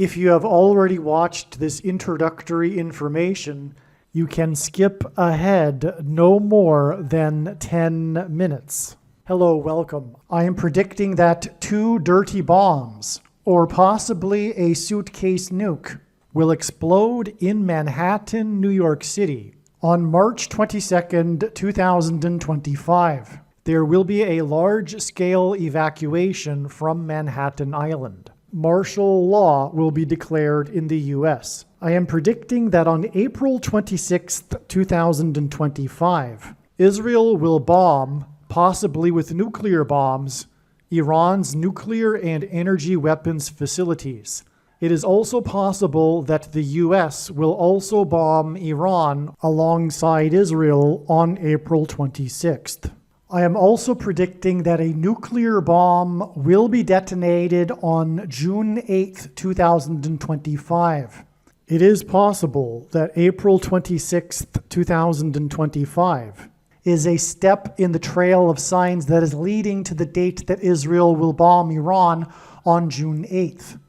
If you have already watched this introductory information, you can skip ahead no more than 10 minutes. Hello, welcome. I am predicting that 2 dirty bombs, or possibly a suitcase nuke, will explode in Manhattan, New York City on March 22nd, 2025. There will be a large-scale evacuation from Manhattan Island. Martial law will be declared in the U.S. I am predicting that on April 26th, 2025, Israel will bomb, possibly with nuclear bombs, Iran's nuclear and energy weapons facilities. It is also possible that the U.S. will also bomb Iran alongside Israel on April 26th. I am also predicting that a nuclear bomb will be detonated on June 8th, 2025. It is possible that April 26th, 2025 is a step in the trail of signs that is leading to the date that Israel will bomb Iran on June 8th.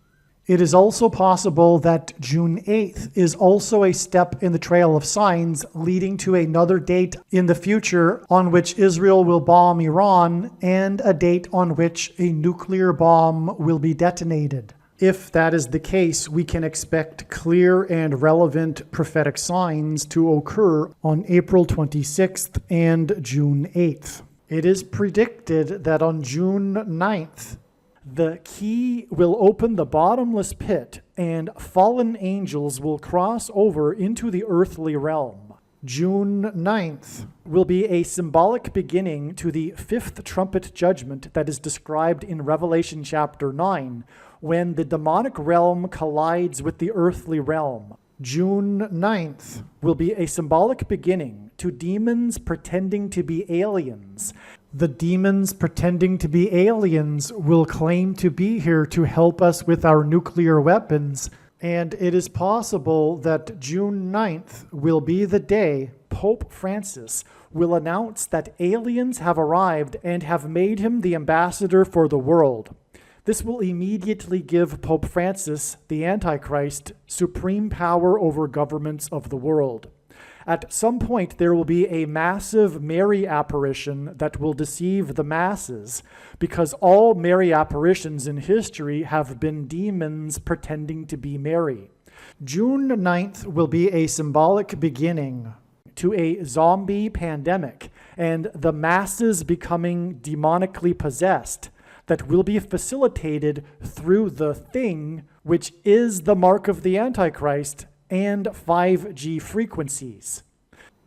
It is also possible that June 8th is also a step in the trail of signs leading to another date in the future on which Israel will bomb Iran and a date on which a nuclear bomb will be detonated. If that is the case, we can expect clear and relevant prophetic signs to occur on April 26th and June 8th. It is predicted that on June 9th, the key will open the bottomless pit and fallen angels will cross over into the earthly realm. June 9th will be a symbolic beginning to the 5th trumpet judgment that is described in Revelation chapter 9, when the demonic realm collides with the earthly realm. June 9th will be a symbolic beginning to demons pretending to be aliens. The demons pretending to be aliens will claim to be here to help us with our nuclear weapons, and it is possible that June 9th will be the day Pope Francis will announce that aliens have arrived and have made him the ambassador for the world. This will immediately give Pope Francis, the Antichrist, supreme power over governments of the world. At some point, there will be a massive Mary apparition that will deceive the masses, because all Mary apparitions in history have been demons pretending to be Mary. June 9th will be a symbolic beginning to a zombie pandemic and the masses becoming demonically possessed that will be facilitated through the thing, which is the mark of the Antichrist, and 5G frequencies.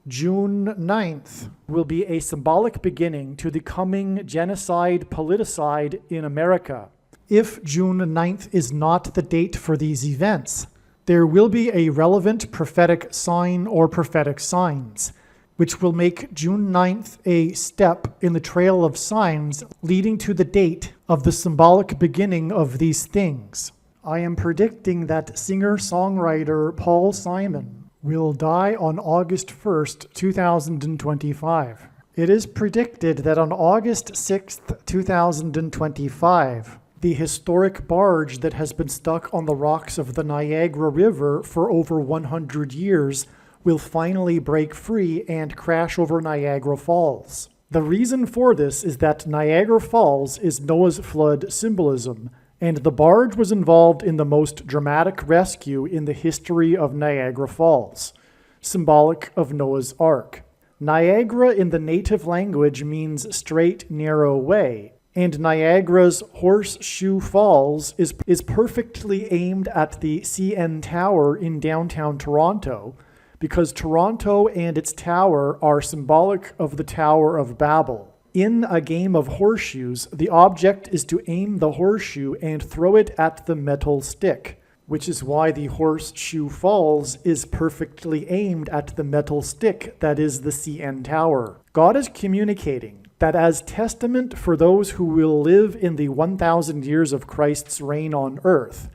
June 9th will be a symbolic beginning to the coming genocide politicide in America. If June 9th is not the date for these events, there will be a relevant prophetic sign or prophetic signs, which will make June 9th a step in the trail of signs leading to the date of the symbolic beginning of these things. I am predicting that singer-songwriter Paul Simon will die on August 1st, 2025. It is predicted that on August 6th, 2025, the historic barge that has been stuck on the rocks of the Niagara River for over 100 years will finally break free and crash over Niagara Falls. The reason for this is that Niagara Falls is Noah's flood symbolism, and the barge was involved in the most dramatic rescue in the history of Niagara Falls, symbolic of Noah's Ark. Niagara in the native language means straight, narrow way, and Niagara's Horseshoe Falls is perfectly aimed at the CN Tower in downtown Toronto, because Toronto and its tower are symbolic of the Tower of Babel. In a game of horseshoes, the object is to aim the horseshoe and throw it at the metal stick, which is why the Horseshoe Falls is perfectly aimed at the metal stick that is the CN Tower. God is communicating that as testament for those who will live in the 1,000 years of Christ's reign on earth,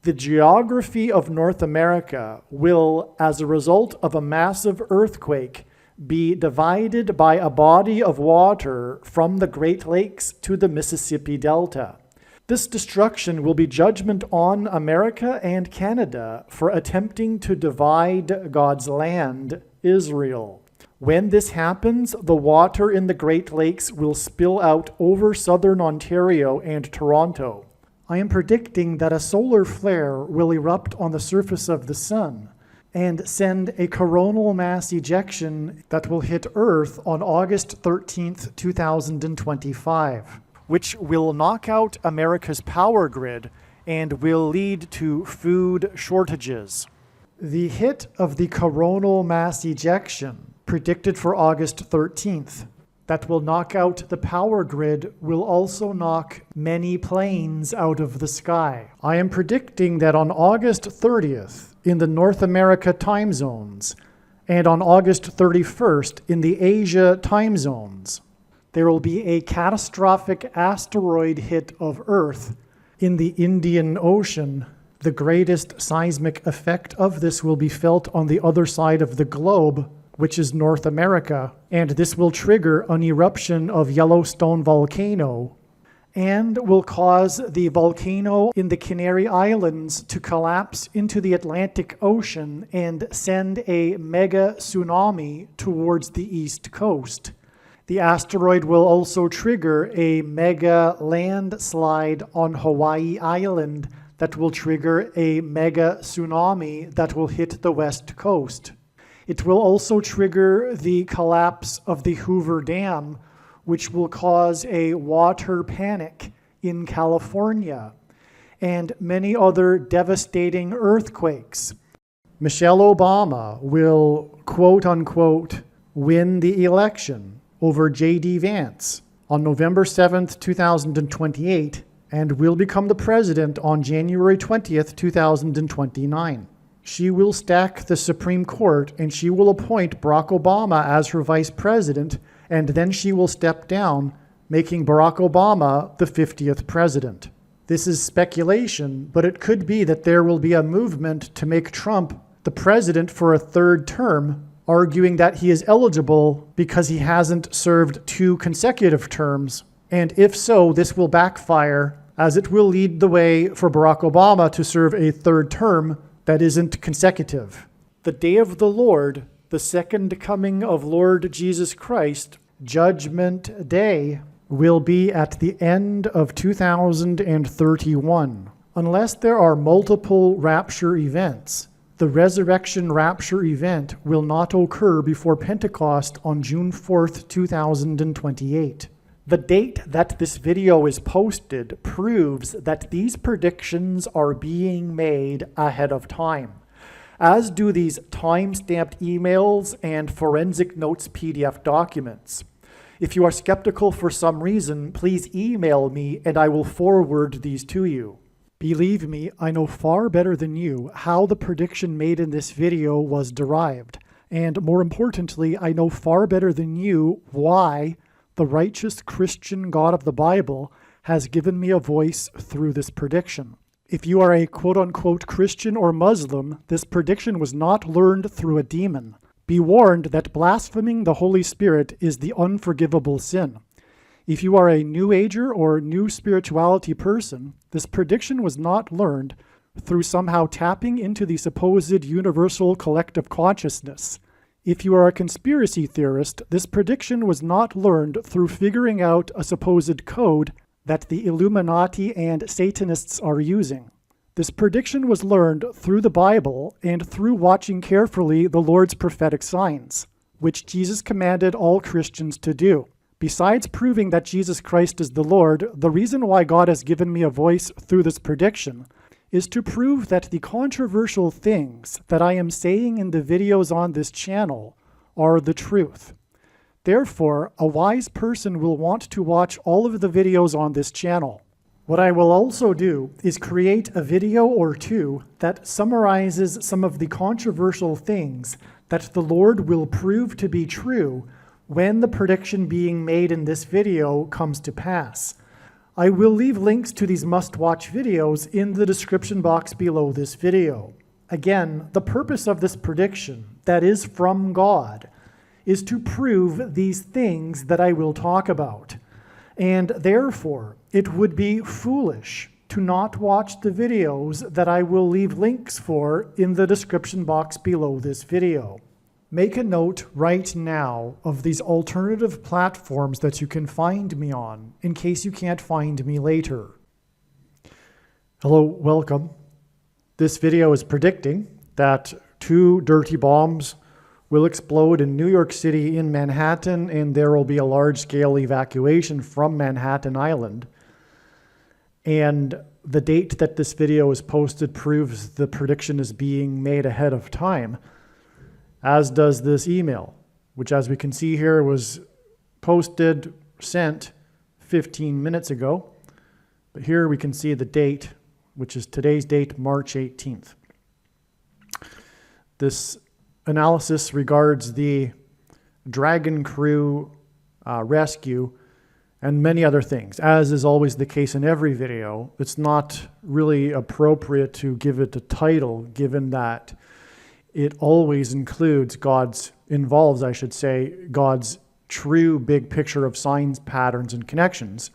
the geography of North America will, as a result of a massive earthquake, be divided by a body of water from the Great Lakes to the Mississippi Delta. This destruction will be judgment on America and Canada for attempting to divide God's land, Israel. When this happens, the water in the Great Lakes will spill out over southern Ontario and Toronto. I am predicting that a solar flare will erupt on the surface of the sun and send a coronal mass ejection that will hit Earth on August 13th, 2025, which will knock out America's power grid and will lead to food shortages. The hit of the coronal mass ejection, predicted for August 13th, that will knock out the power grid will also knock many planes out of the sky. I am predicting that on August 30th in the North America time zones and on August 31st in the Asia time zones, there will be a catastrophic asteroid hit of Earth in the Indian Ocean. The greatest seismic effect of this will be felt on the other side of the globe, which is North America, and this will trigger an eruption of Yellowstone volcano and will cause the volcano in the Canary Islands to collapse into the Atlantic Ocean and send a mega tsunami towards the east coast. The asteroid will also trigger a mega landslide on Hawaii Island that will trigger a mega tsunami that will hit the west coast. It will also trigger the collapse of the Hoover Dam, which will cause a water panic in California, and many other devastating earthquakes. Michelle Obama will, quote unquote, win the election over J.D. Vance on November 7th, 2028, and will become the president on January 20th, 2029. She will stack the Supreme Court, and she will appoint Barack Obama as her vice president, and then she will step down, making Barack Obama the 50th president. This is speculation, but it could be that there will be a movement to make Trump the president for a third term, arguing that he is eligible because he hasn't served 2 consecutive terms. And if so, this will backfire, as it will lead the way for Barack Obama to serve a third term that isn't consecutive. The day of the Lord, the second coming of Lord Jesus Christ, Judgment Day, will be at the end of 2031. Unless there are multiple rapture events, the resurrection rapture event will not occur before Pentecost on June 4th, 2028. The date that this video is posted proves that these predictions are being made ahead of time, as do these time-stamped emails and forensic notes PDF documents. If you are skeptical for some reason, please email me and I will forward these to you. Believe me, I know far better than you how the prediction made in this video was derived, and more importantly, I know far better than you why the righteous Christian God of the Bible has given me a voice through this prediction. If you are a quote-unquote Christian or Muslim, this prediction was not learned through a demon. Be warned that blaspheming the Holy Spirit is the unforgivable sin. If you are a New Ager or New Spirituality person, this prediction was not learned through somehow tapping into the supposed universal collective consciousness. If you are a conspiracy theorist, this prediction was not learned through figuring out a supposed code that the Illuminati and Satanists are using. This prediction was learned through the Bible and through watching carefully the Lord's prophetic signs, which Jesus commanded all Christians to do. Besides proving that Jesus Christ is the Lord, the reason why God has given me a voice through this prediction is to prove that the controversial things that I am saying in the videos on this channel are the truth. Therefore, a wise person will want to watch all of the videos on this channel. What I will also do is create a video or two that summarizes some of the controversial things that the Lord will prove to be true when the prediction being made in this video comes to pass. I will leave links to these must-watch videos in the description box below this video. Again, the purpose of this prediction, that is from God, is to prove these things that I will talk about. And therefore, it would be foolish to not watch the videos that I will leave links for in the description box below this video. Make a note right now of these alternative platforms that you can find me on in case you can't find me later. Hello, welcome. This video is predicting that 2 dirty bombs will explode in New York City in Manhattan, and there will be a large-scale evacuation from Manhattan Island. And the date that this video is posted proves the prediction is being made ahead of time, as does this email, which, as we can see here, was sent 15 minutes ago. But here we can see the date, which is today's date, March 18th. This analysis regards the Dragon Crew rescue and many other things. As is always the case in every video, it's not really appropriate to give it a title, given that it always involves God's true big picture of signs, patterns, and connections,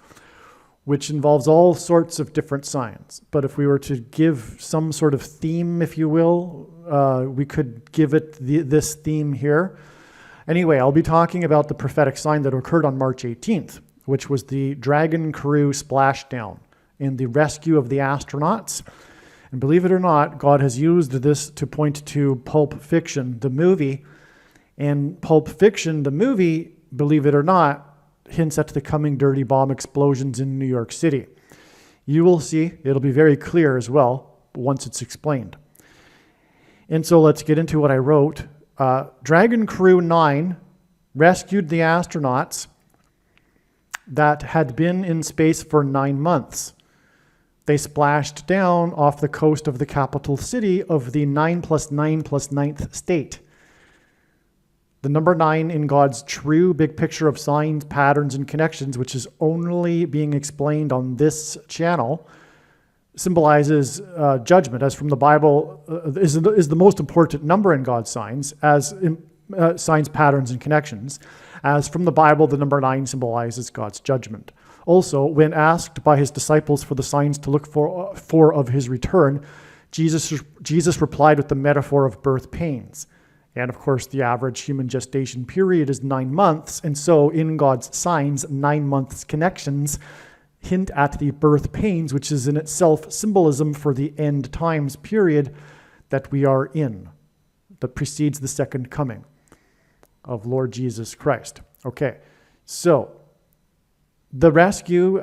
which involves all sorts of different signs. But if we were to give some sort of theme, if you will, we could give it this theme here. Anyway, I'll be talking about the prophetic sign that occurred on March 18th, which was the Dragon Crew splashdown and the rescue of the astronauts. And believe it or not, God has used this to point to Pulp Fiction, the movie. And Pulp Fiction, the movie, believe it or not, hints at the coming dirty bomb explosions in New York City. You will see, it'll be very clear as well once it's explained. And so let's get into what I wrote. Dragon Crew 9 rescued the astronauts that had been in space for 9 months. They splashed down off the coast of the capital city of the 9 + 9 + 9th state. The number 9 in God's true big picture of signs, patterns, and connections, which is only being explained on this channel, symbolizes judgment, as from the Bible is the most important number in God's signs, signs, patterns, and connections. As from the Bible, the number 9 symbolizes God's judgment. Also, when asked by his disciples for the signs to look for of his return, Jesus replied with the metaphor of birth pains. And of course, the average human gestation period is 9 months. And so in God's signs, 9 months connections hint at the birth pains, which is in itself symbolism for the end times period that we are in, that precedes the second coming of Lord Jesus Christ. Okay, so the rescue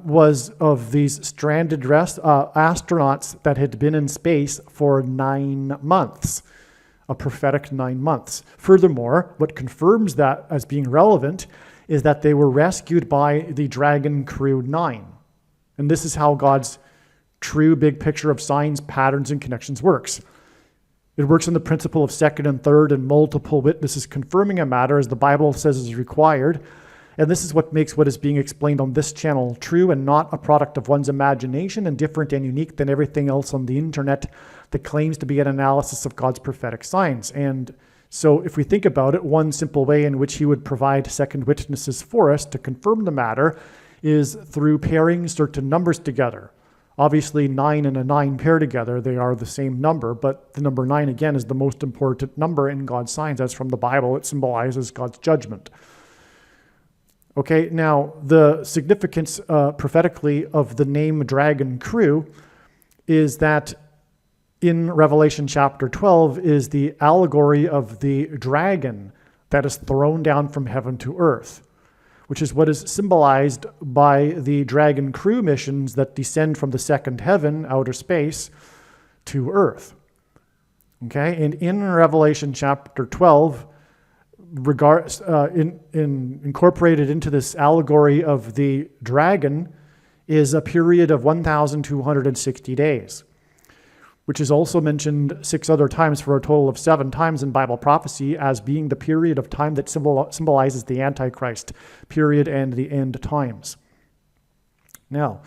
was of these stranded astronauts that had been in space for 9 months. A prophetic 9 months. Furthermore, what confirms that as being relevant is that they were rescued by the Dragon Crew 9. And this is how God's true big picture of signs, patterns, and connections works. It works on the principle of second and third and multiple witnesses confirming a matter, as the Bible says is required. And this is what makes what is being explained on this channel true and not a product of one's imagination and different and unique than everything else on the internet that claims to be an analysis of God's prophetic signs. And so if we think about it, one simple way in which he would provide second witnesses for us to confirm the matter is through pairing certain numbers together. Obviously, 9 and a 9 pair together, they are the same number, but the number 9, again, is the most important number in God's signs. As from the Bible, it symbolizes God's judgment. Okay, now the significance prophetically of the name Dragon Crew is that in Revelation chapter 12 is the allegory of the dragon that is thrown down from heaven to earth, which is what is symbolized by the Dragon Crew missions that descend from the second heaven, outer space, to earth. Okay, and in Revelation chapter 12, incorporated into this allegory of the dragon is a period of 1,260 days, which is also mentioned 6 other times for a total of 7 times in Bible prophecy as being the period of time that symbolizes the Antichrist period and the end times. Now,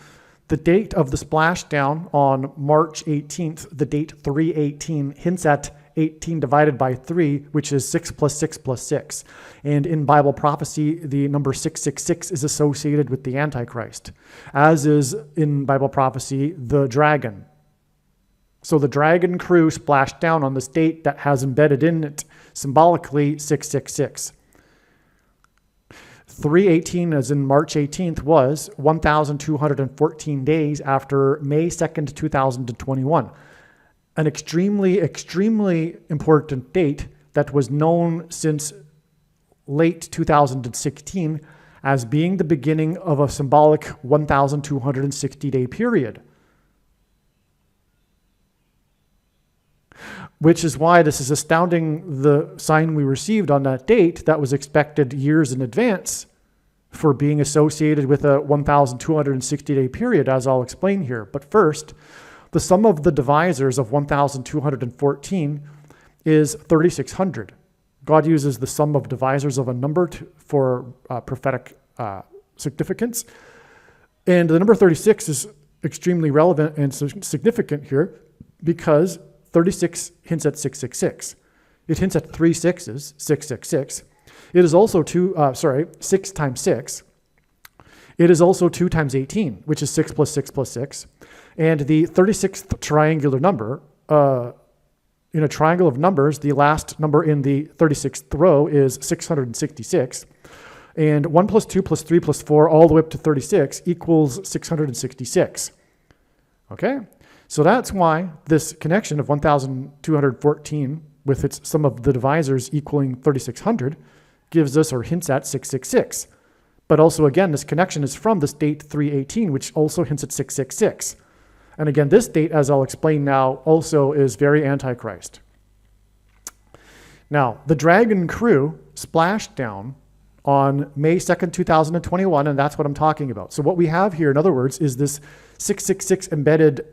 the date of the splashdown on March 18th, the date 3/18, hints at 18 divided by 3, which is 6 plus 6 plus 6. And in Bible prophecy, the number 666 is associated with the Antichrist, as is in Bible prophecy the dragon. So the dragon crew splashed down on this date that has embedded in it symbolically 666. 318, as in March 18th, was 1,214 days after May 2nd, 2021. An extremely, extremely important date that was known since late 2016 as being the beginning of a symbolic 1,260-day period. Which is why this is astounding, the sign we received on that date that was expected years in advance for being associated with a 1,260-day period, as I'll explain here. But first, the sum of the divisors of 1,214 is 3,600. God uses the sum of divisors of a number for prophetic significance. And the number 36 is extremely relevant and significant here because 36 hints at 666. It hints at 3 sixes, 666. It is also 6 times 6. It is also 2 times 18, which is 6 plus 6 plus 6. And the 36th triangular number, in a triangle of numbers, the last number in the 36th row is 666. And 1 plus 2 plus 3 plus 4 all the way up to 36 equals 666. Okay? So that's why this connection of 1,214 with its sum of the divisors equaling 3,600 gives us or hints at 666. But also, again, this connection is from this date 318, which also hints at 666. And again, this date, as I'll explain now, also is very Antichrist. Now, the Dragon crew splashed down on May 2nd, 2021, and that's what I'm talking about. So what we have here, in other words, is this 666 embedded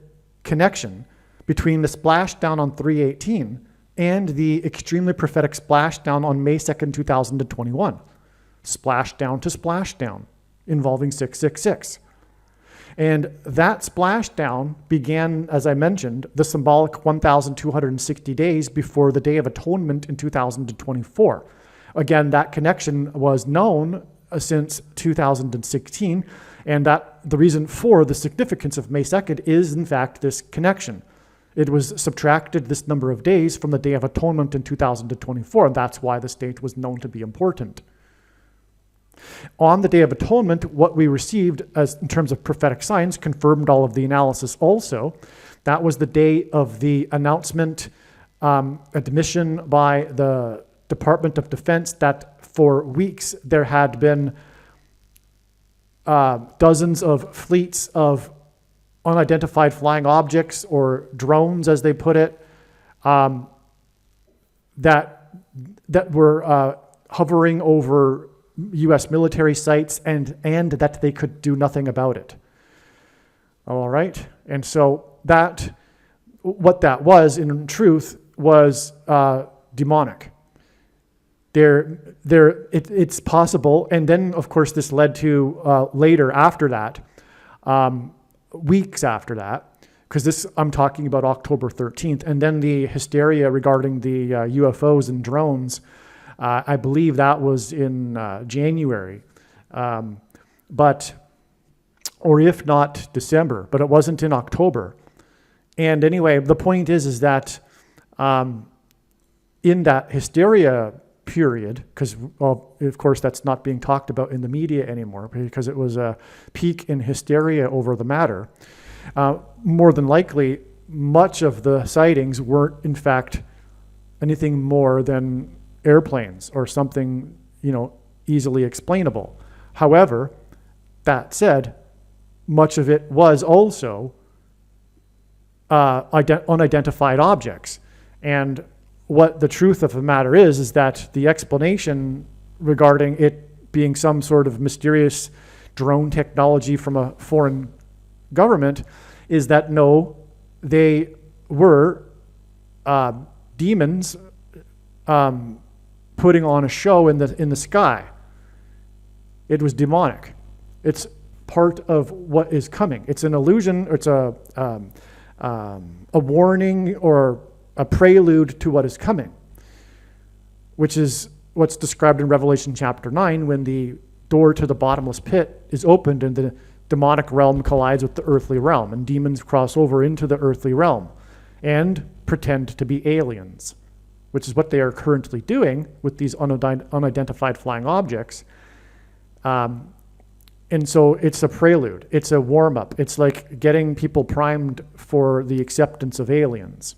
connection between the splashdown on 318 and the extremely prophetic splashdown on May 2nd, 2021. Splashdown to splashdown involving 666. And that splashdown began, as I mentioned, the symbolic 1,260 days before the Day of Atonement in 2024. Again, that connection was known since 2016, and that the reason for the significance of May 2nd is, in fact, this connection. It was subtracted this number of days from the Day of Atonement in 2024, and that's why this date was known to be important. On the Day of Atonement, what we received as in terms of prophetic signs confirmed all of the analysis also. That was the day of the announcement, admission by the Department of Defense that for weeks there had been dozens of fleets of unidentified flying objects, or drones as they put it, that were hovering over U.S. military sites and that they could do nothing about it. All right? And so what that was, in truth, was demonic. It's possible, and then, of course, this led to later after that, weeks after that, because I'm talking about October 13th, and then the hysteria regarding the UFOs and drones, I believe that was in January, or if not December, but it wasn't in October. And anyway, the point is that in that hysteria period, because, well, of course, that's not being talked about in the media anymore because it was a peak in hysteria over the matter. More than likely, much of the sightings weren't, in fact, anything more than airplanes or something, easily explainable. However, that said, much of it was also unidentified objects. And what the truth of the matter is that the explanation regarding it being some sort of mysterious drone technology from a foreign government is that no, they were demons putting on a show in the sky. It was demonic. It's part of what is coming. It's an illusion. It's a warning or a prelude to what is coming, which is what's described in Revelation chapter 9 when the door to the bottomless pit is opened and the demonic realm collides with the earthly realm, and demons cross over into the earthly realm and pretend to be aliens, which is what they are currently doing with these unidentified flying objects. And so it's a prelude. It's a warm-up. It's like getting people primed for the acceptance of aliens,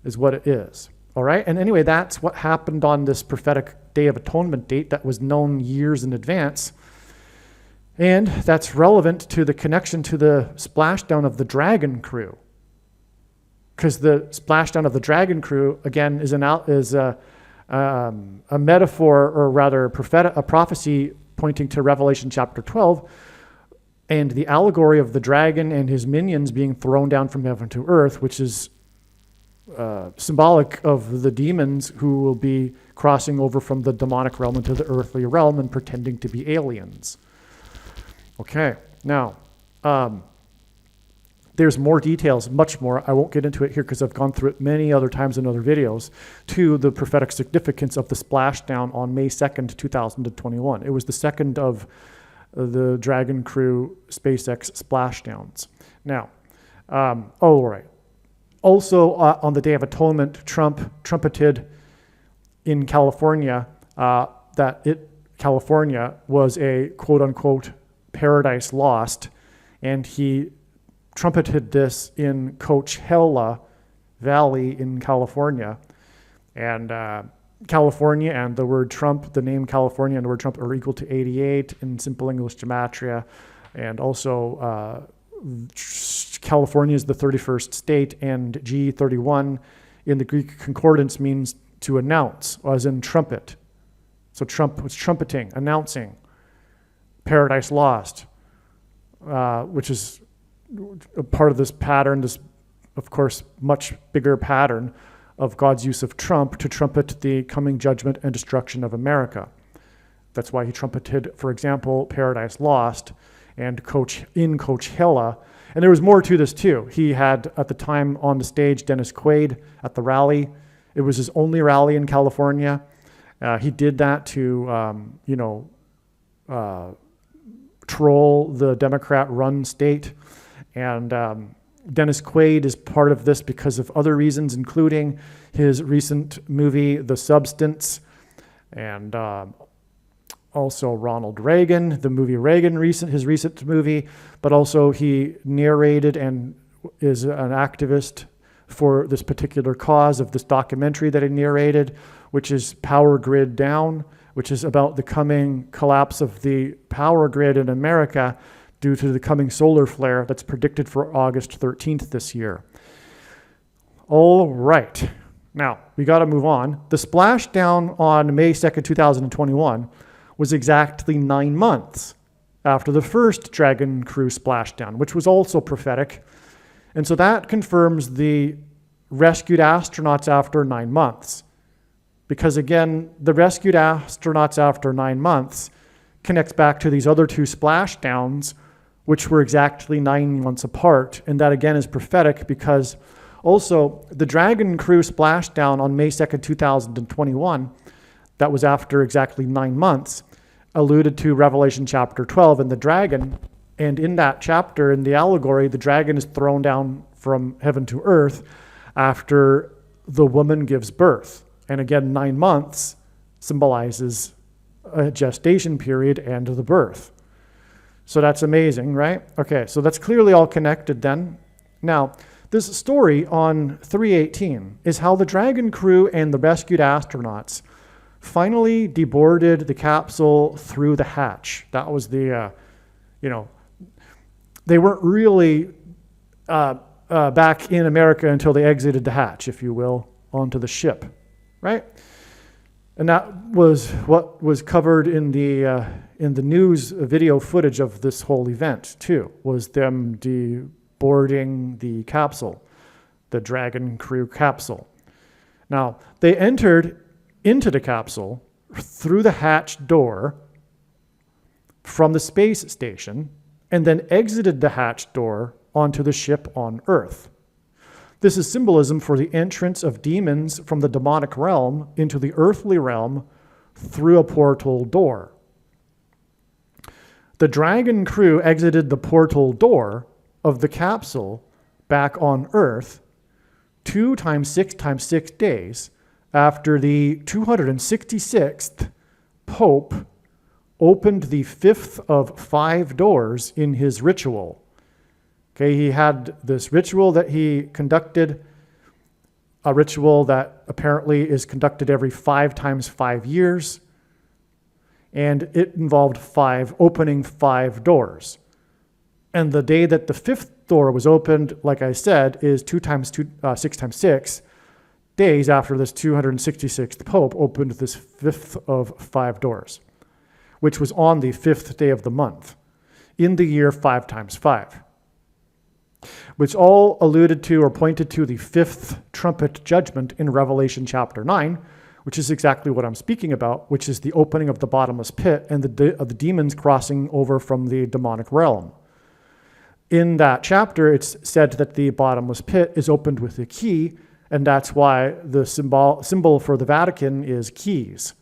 is what it is. All right? And anyway, that's what happened on this prophetic Day of Atonement date that was known years in advance. And that's relevant to the connection to the splashdown of the Dragon Crew. Because the splashdown of the Dragon Crew, again, is a metaphor, or rather a prophecy pointing to Revelation chapter 12, and the allegory of the dragon and his minions being thrown down from heaven to earth, which is symbolic of the demons who will be crossing over from the demonic realm into the earthly realm and pretending to be aliens. Okay, now, there's more details, much more. I won't get into it here because I've gone through it many other times in other videos, to the prophetic significance of the splashdown on May 2nd, 2021. It was the second of the Dragon Crew SpaceX splashdowns. Now, right. Also, on the Day of Atonement, Trump trumpeted in California California was a quote-unquote paradise lost, and he trumpeted this in Coachella Valley in California. And California and the word Trump, the name California and the word Trump are equal to 88 in simple English gematria. And also California is the 31st state, and G31 in the Greek concordance means to announce, as in trumpet. So Trump was trumpeting, announcing Paradise Lost, which is a part of this pattern, this, of course, much bigger pattern of God's use of Trump to trumpet the coming judgment and destruction of America. That's why he trumpeted, for example, Paradise Lost and Coachella. And there was more to this too. He had, at the time on the stage, Dennis Quaid at the rally. It was his only rally in California. He did that to, troll the Democrat-run state. And Dennis Quaid is part of this because of other reasons, including his recent movie, The Substance, and also Ronald Reagan, the movie Reagan, his recent movie, but also he narrated and is an activist for this particular cause of this documentary that he narrated, which is Power Grid Down, which is about the coming collapse of the power grid in America due to the coming solar flare that's predicted for August 13th this year. All right. Now, we got to move on. The splashdown on May 2nd, 2021 was exactly 9 months after the first Dragon Crew splashdown, which was also prophetic. And so that confirms the rescued astronauts after 9 months. Because again, the rescued astronauts after 9 months connects back to these other two splashdowns, which were exactly 9 months apart. And that again is prophetic because also the Dragon Crew splashdown on May 2nd, 2021, that was after exactly 9 months, alluded to Revelation chapter 12 and the dragon. And in that chapter, in the allegory, the dragon is thrown down from heaven to earth after the woman gives birth. And again, 9 months symbolizes a gestation period and the birth. So that's amazing, right? Okay, so that's clearly all connected then. Now, this story on 318 is how the Dragon Crew and the rescued astronauts finally deboarded the capsule through the hatch. That was the, they weren't really back in America until they exited the hatch, if you will, onto the ship, right? And that was what was covered in the news video footage of this whole event too, was them deboarding the capsule, the Dragon Crew capsule. Now, they entered into the capsule through the hatch door from the space station and then exited the hatch door onto the ship on Earth. This is symbolism for the entrance of demons from the demonic realm into the earthly realm through a portal door. The dragon crew exited the portal door of the capsule back on Earth 2 times 6 times 6 days after the 266th Pope opened the 5th of 5 doors in his ritual. Okay, he had this ritual that he conducted, a ritual that apparently is conducted every 5 times 5 years, and it involved opening 5 doors. And the day that the 5th door was opened, like I said, is 2 times 6 times 6 days after this 266th Pope opened this 5th of 5 doors, which was on the 5th day of the month, in the year 5 times 5, which all alluded to or pointed to the 5th trumpet judgment in Revelation chapter 9, which is exactly what I'm speaking about, which is the opening of the bottomless pit and the demons crossing over from the demonic realm. In that chapter, it's said that the bottomless pit is opened with a key, and that's why the symbol for the Vatican is keys.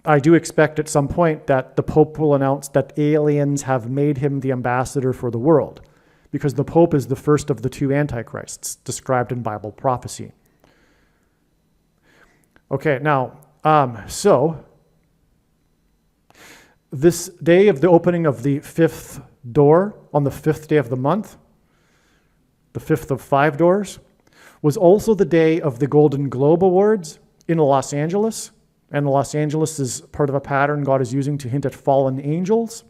I do expect at some point that the Pope will announce that aliens have made him the ambassador for the world, because the Pope is the first of the 2 antichrists described in Bible prophecy. Okay, now, so this day of the opening of the 5th door on the 5th day of the month, the 5th of 5 doors, was also the day of the Golden Globe Awards in Los Angeles. And Los Angeles is part of a pattern God is using to hint at fallen angels.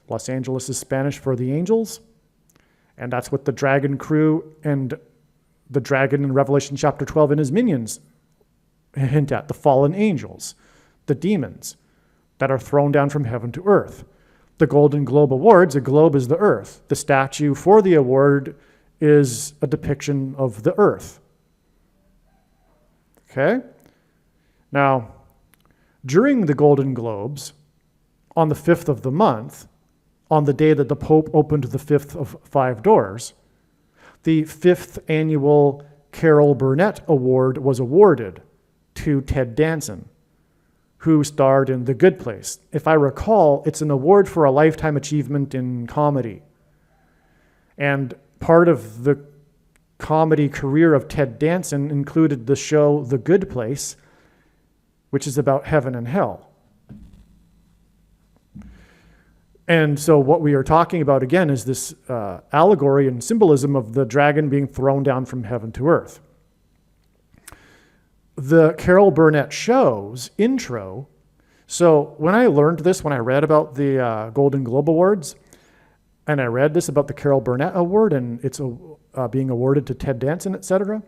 Los Angeles is Spanish for the angels. And that's what the dragon crew and the dragon in Revelation chapter 12 and his minions hint at, the fallen angels, the demons that are thrown down from heaven to earth. The Golden Globe Awards, a globe is the earth. The statue for the award is a depiction of the earth. Okay? Now, during the Golden Globes, on the 5th of the month, on the day that the Pope opened the 5th of 5 doors, the 5th annual Carol Burnett Award was awarded to Ted Danson, who starred in The Good Place. If I recall, it's an award for a lifetime achievement in comedy. And part of the comedy career of Ted Danson included the show The Good Place, which is about heaven and hell. And so what we are talking about again is this allegory and symbolism of the dragon being thrown down from heaven to earth. The Carol Burnett show's intro, so when I learned this, when I read about the Golden Globe Awards, and I read this about the Carol Burnett Award and it's being awarded to Ted Danson, etc.,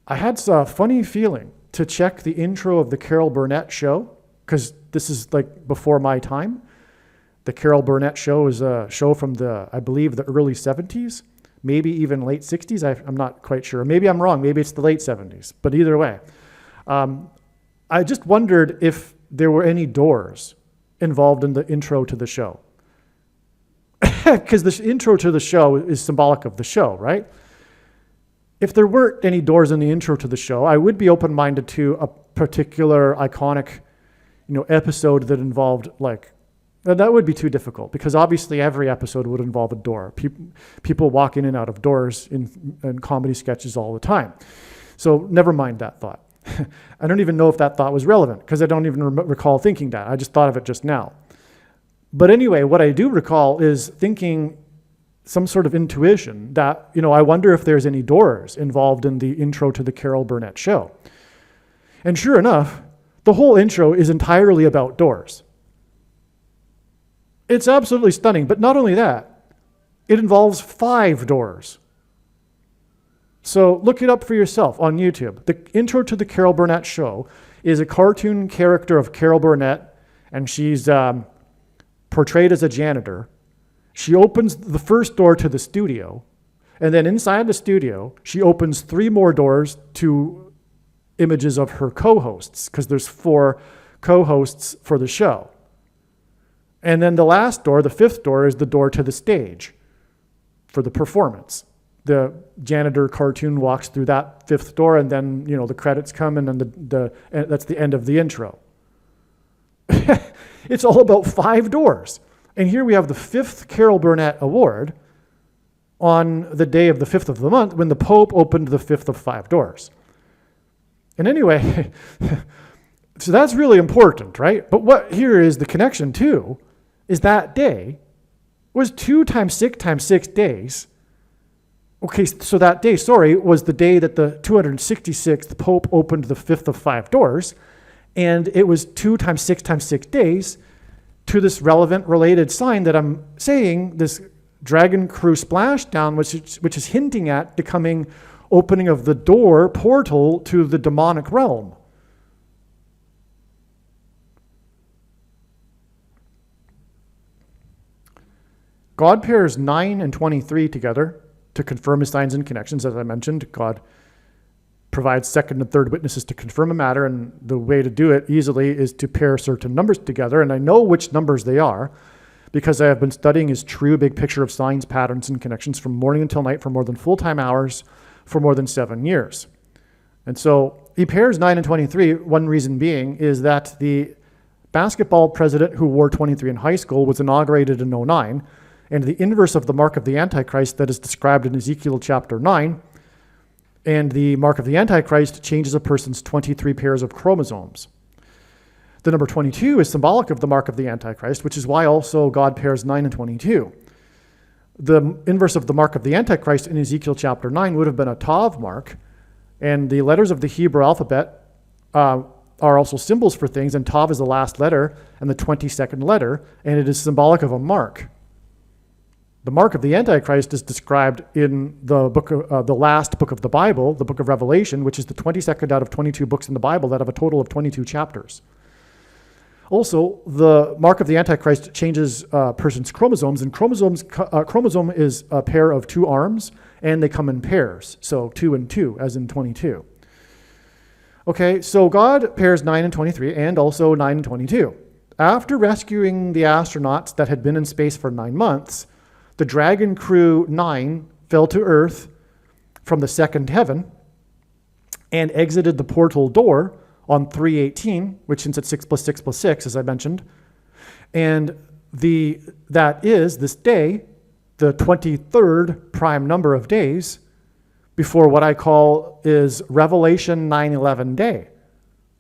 I had a funny feeling to check the intro of the Carol Burnett show, because this is like before my time. The Carol Burnett show is a show from I believe the early 70s, maybe even late 60s. I'm not quite sure. Maybe I'm wrong. Maybe it's the late 70s. But either way, I just wondered if there were any doors involved in the intro to the show. Because the intro to the show is symbolic of the show, right? If there weren't any doors in the intro to the show, I would be open-minded to a particular iconic, episode that involved that would be too difficult, because obviously every episode would involve a door. People walk in and out of doors in comedy sketches all the time. So never mind that thought. I don't even know if that thought was relevant, because I don't even recall thinking that. I just thought of it just now. But anyway, what I do recall is thinking some sort of intuition that, I wonder if there's any doors involved in the intro to the Carol Burnett show. And sure enough, the whole intro is entirely about doors. It's absolutely stunning, but not only that, it involves 5 doors. So look it up for yourself on YouTube. The intro to the Carol Burnett show is a cartoon character of Carol Burnett, and she's portrayed as a janitor. She opens the first door to the studio, and then inside the studio, she opens 3 more doors to images of her co-hosts, because there's 4 co-hosts for the show. And then the last door, the fifth door, is the door to the stage for the performance. The janitor cartoon walks through that fifth door, and then the credits come, and then that's the end of the intro. It's all about 5 doors. And here we have the 5th Carol Burnett Award on the day of the 5th of the month when the Pope opened the 5th of 5 doors. And anyway, so that's really important, right? But what here is the connection too, is that day was 2 times 6 times 6 days. Okay, so that day, was the day that the 266th Pope opened the 5th of 5 doors, and it was 2 times 6 times 6 days to this relevant related sign that I'm saying, this dragon crew splashdown, which is hinting at the coming opening of the portal to the demonic realm. God pairs 9 and 23 together to confirm his signs and connections. As I mentioned, God provides second and third witnesses to confirm a matter, and the way to do it easily is to pair certain numbers together, and I know which numbers they are because I have been studying his true big picture of signs, patterns, and connections from morning until night for more than full-time hours for more than 7 years. And so he pairs 9 and 23, one reason being is that the basketball president who wore 23 in high school was inaugurated in 09, and the inverse of the mark of the Antichrist that is described in Ezekiel chapter 9, and the mark of the Antichrist changes a person's 23 pairs of chromosomes. The number 22 is symbolic of the mark of the Antichrist, which is why also God pairs 9 and 22. The inverse of the mark of the Antichrist in Ezekiel chapter 9 would have been a Tav mark, and the letters of the Hebrew alphabet are also symbols for things, and Tav is the last letter and the 22nd letter, and it is symbolic of a mark. The mark of the Antichrist is described in the last book of the Bible, the book of Revelation, which is the 22nd out of 22 books in the Bible that have a total of 22 chapters. Also, the mark of the Antichrist changes a person's chromosomes, and chromosome is a pair of 2 arms, and they come in pairs, so 2 and 2, as in 22. Okay, so God pairs 9 and 23, and also 9 and 22. After rescuing the astronauts that had been in space for 9 months, the Dragon Crew 9 fell to Earth from the second heaven and exited the portal door on 3/18, which since it's 6 plus 6 plus 6, as I mentioned. And that is this day, the 23rd prime number of days before what I call is Revelation 9/11 day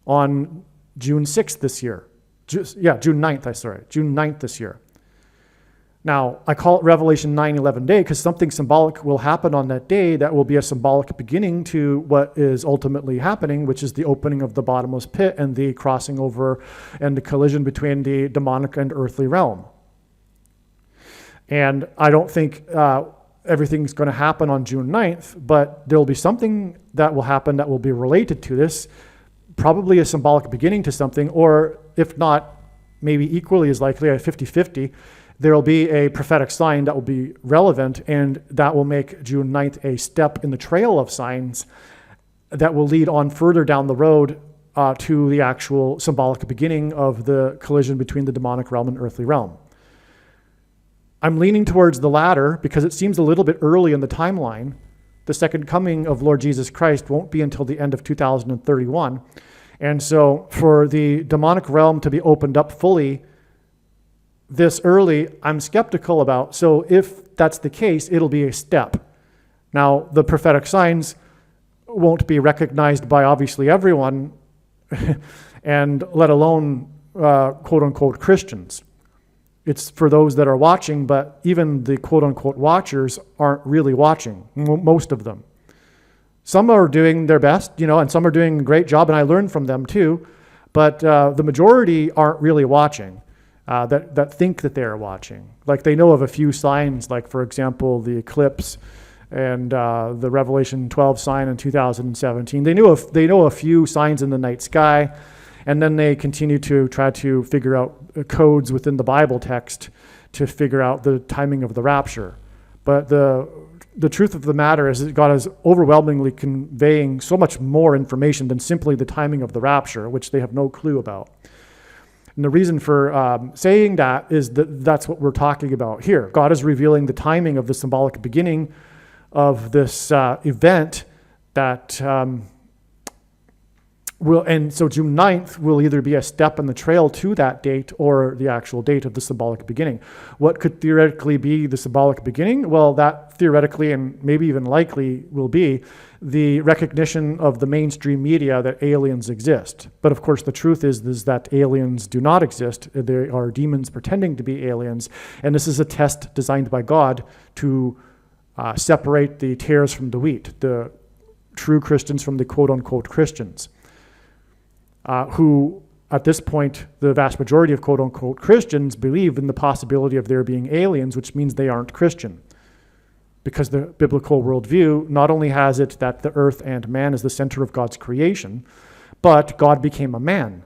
on June 6th this year. June 9th this year. Now, I call it Revelation 9/11 day because something symbolic will happen on that day that will be a symbolic beginning to what is ultimately happening, which is the opening of the bottomless pit and the crossing over and the collision between the demonic and earthly realm. And I don't think everything's going to happen on June 9th, but there will be something that will happen that will be related to this, probably a symbolic beginning to something, or if not, maybe equally as likely, a 50-50, there will be a prophetic sign that will be relevant, and that will make June 9th a step in the trail of signs that will lead on further down the road to the actual symbolic beginning of the collision between the demonic realm and earthly realm. I'm leaning towards the latter because it seems a little bit early in the timeline. The second coming of Lord Jesus Christ won't be until the end of 2031. And so for the demonic realm to be opened up fully this early, I'm skeptical about. So if that's the case, it'll be a step. Now, the prophetic signs won't be recognized by obviously everyone, and let alone quote-unquote Christians. It's for those that are watching, but even the quote-unquote watchers aren't really watching, most of them. Some are doing their best, and some are doing a great job, and I learn from them too, but the majority aren't really watching. That think that they're watching. Like they know of a few signs, like for example, the eclipse and the Revelation 12 sign in 2017. They know a few signs in the night sky, and then they continue to try to figure out codes within the Bible text to figure out the timing of the rapture. But the truth of the matter is that God is overwhelmingly conveying so much more information than simply the timing of the rapture, which they have no clue about. And the reason for saying that is that that's what we're talking about here. God is revealing the timing of the symbolic beginning of this event that and so June 9th will either be a step in the trail to that date or the actual date of the symbolic beginning. What could theoretically be the symbolic beginning? Well, that theoretically and maybe even likely will be the recognition of the mainstream media that aliens exist. But of course, the truth is that aliens do not exist. They are demons pretending to be aliens. And this is a test designed by God to separate the tares from the wheat, the true Christians from the quote-unquote Christians. Who, at this point, the vast majority of quote-unquote Christians believe in the possibility of there being aliens, which means they aren't Christian. Because the biblical worldview not only has it that the earth and man is the center of God's creation, but God became a man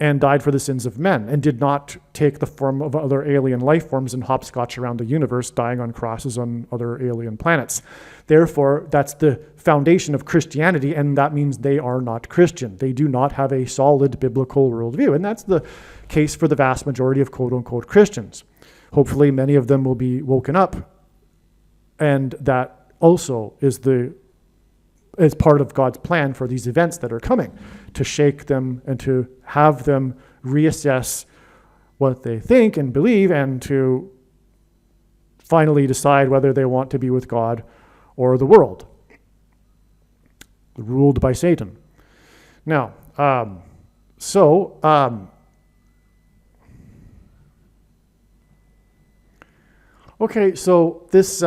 and died for the sins of men and did not take the form of other alien life forms and hopscotch around the universe, dying on crosses on other alien planets. Therefore, that's the foundation of Christianity, and that means they are not Christian. They do not have a solid biblical worldview, and that's the case for the vast majority of quote-unquote Christians. Hopefully, many of them will be woken up, and that also is part of God's plan for these events that are coming, to shake them and to have them reassess what they think and believe, and to finally decide whether they want to be with God or the world, ruled by Satan. Now, okay, so this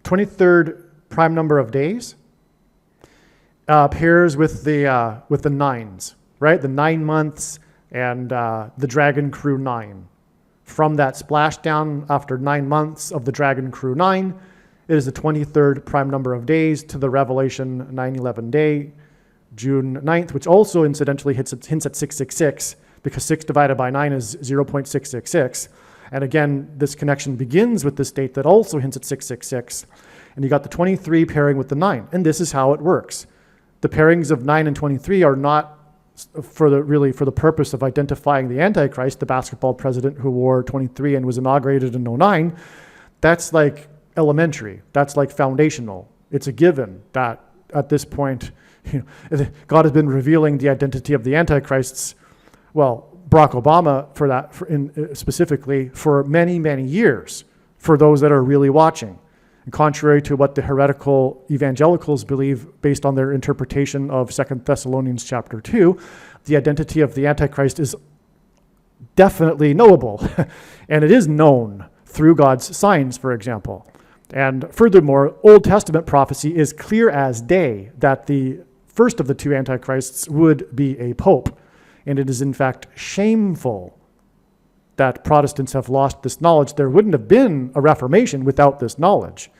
23rd prime number of days pairs with the nines, right? The 9 months and the Dragon Crew 9. From that splashdown after 9 months of the Dragon Crew 9, it is the 23rd prime number of days to the Revelation 9/11 day, June 9th, which also incidentally hints at 666, because 6 divided by 9 is 0.666. And again, this connection begins with this date that also hints at 666. And you got the 23 pairing with the 9. And this is how it works. The pairings of 9 and 23 are not for the purpose of identifying the Antichrist, the basketball president who wore 23 and was inaugurated in 09. That's like elementary. That's like foundational. It's a given that at this point, God has been revealing the identity of the Antichrists, well, Barack Obama specifically, for many, many years, for those that are really watching. And contrary to what the heretical evangelicals believe based on their interpretation of 2 Thessalonians chapter 2, the identity of the Antichrist is definitely knowable. And it is known through God's signs, for example. And furthermore, Old Testament prophecy is clear as day that the first of the two Antichrists would be a pope. And it is in fact shameful that Protestants have lost this knowledge. There wouldn't have been a Reformation without this knowledge.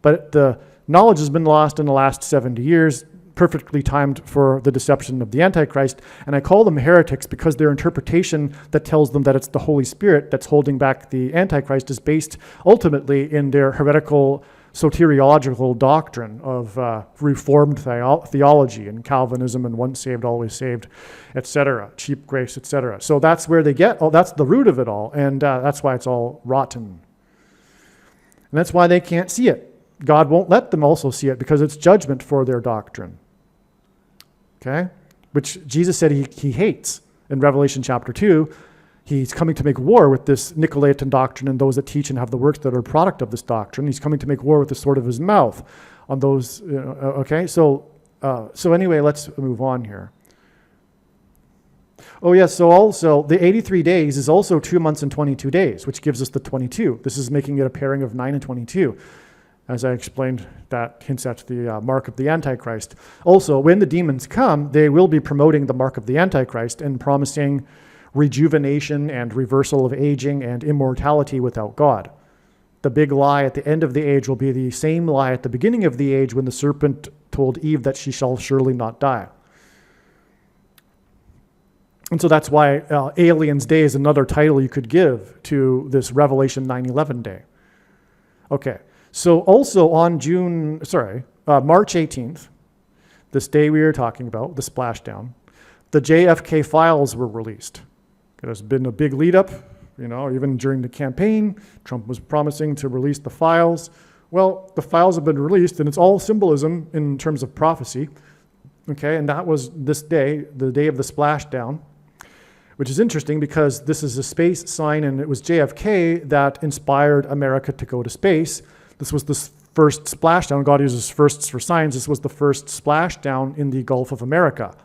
But the knowledge has been lost in the last 70 years, perfectly timed for the deception of the Antichrist. And I call them heretics because their interpretation that tells them that it's the Holy Spirit that's holding back the Antichrist is based ultimately in their heretical soteriological doctrine of Reformed theology and Calvinism and once saved, always saved, etc., cheap grace, etc. So that's where they get, that's the root of it all, and that's why it's all rotten. And that's why they can't see it. God won't let them also see it because it's judgment for their doctrine. Okay? Which Jesus said he hates in Revelation chapter 2. He's coming to make war with this Nicolaitan doctrine and those that teach and have the works that are a product of this doctrine. He's coming to make war with the sword of his mouth on those. Okay, so anyway, let's move on here. Oh yes, so also the 83 days is also 2 months and 22 days, which gives us the 22. This is making it a pairing of 9 and 22. As I explained, that hints at the mark of the Antichrist. Also, when the demons come, they will be promoting the mark of the Antichrist and promising rejuvenation and reversal of aging and immortality without God. The big lie at the end of the age will be the same lie at the beginning of the age when the serpent told Eve that she shall surely not die. And so that's why Aliens Day is another title you could give to this Revelation 9/11 day. Okay, so also on March 18th, this day we are talking about, the splashdown, the JFK files were released. There's been a big lead up, even during the campaign, Trump was promising to release the files. Well, the files have been released, and it's all symbolism in terms of prophecy. Okay, and that was this day, the day of the splashdown, which is interesting because this is a space sign, and it was JFK that inspired America to go to space. This was the first splashdown. God uses firsts for signs. This was the first splashdown in the Gulf of America.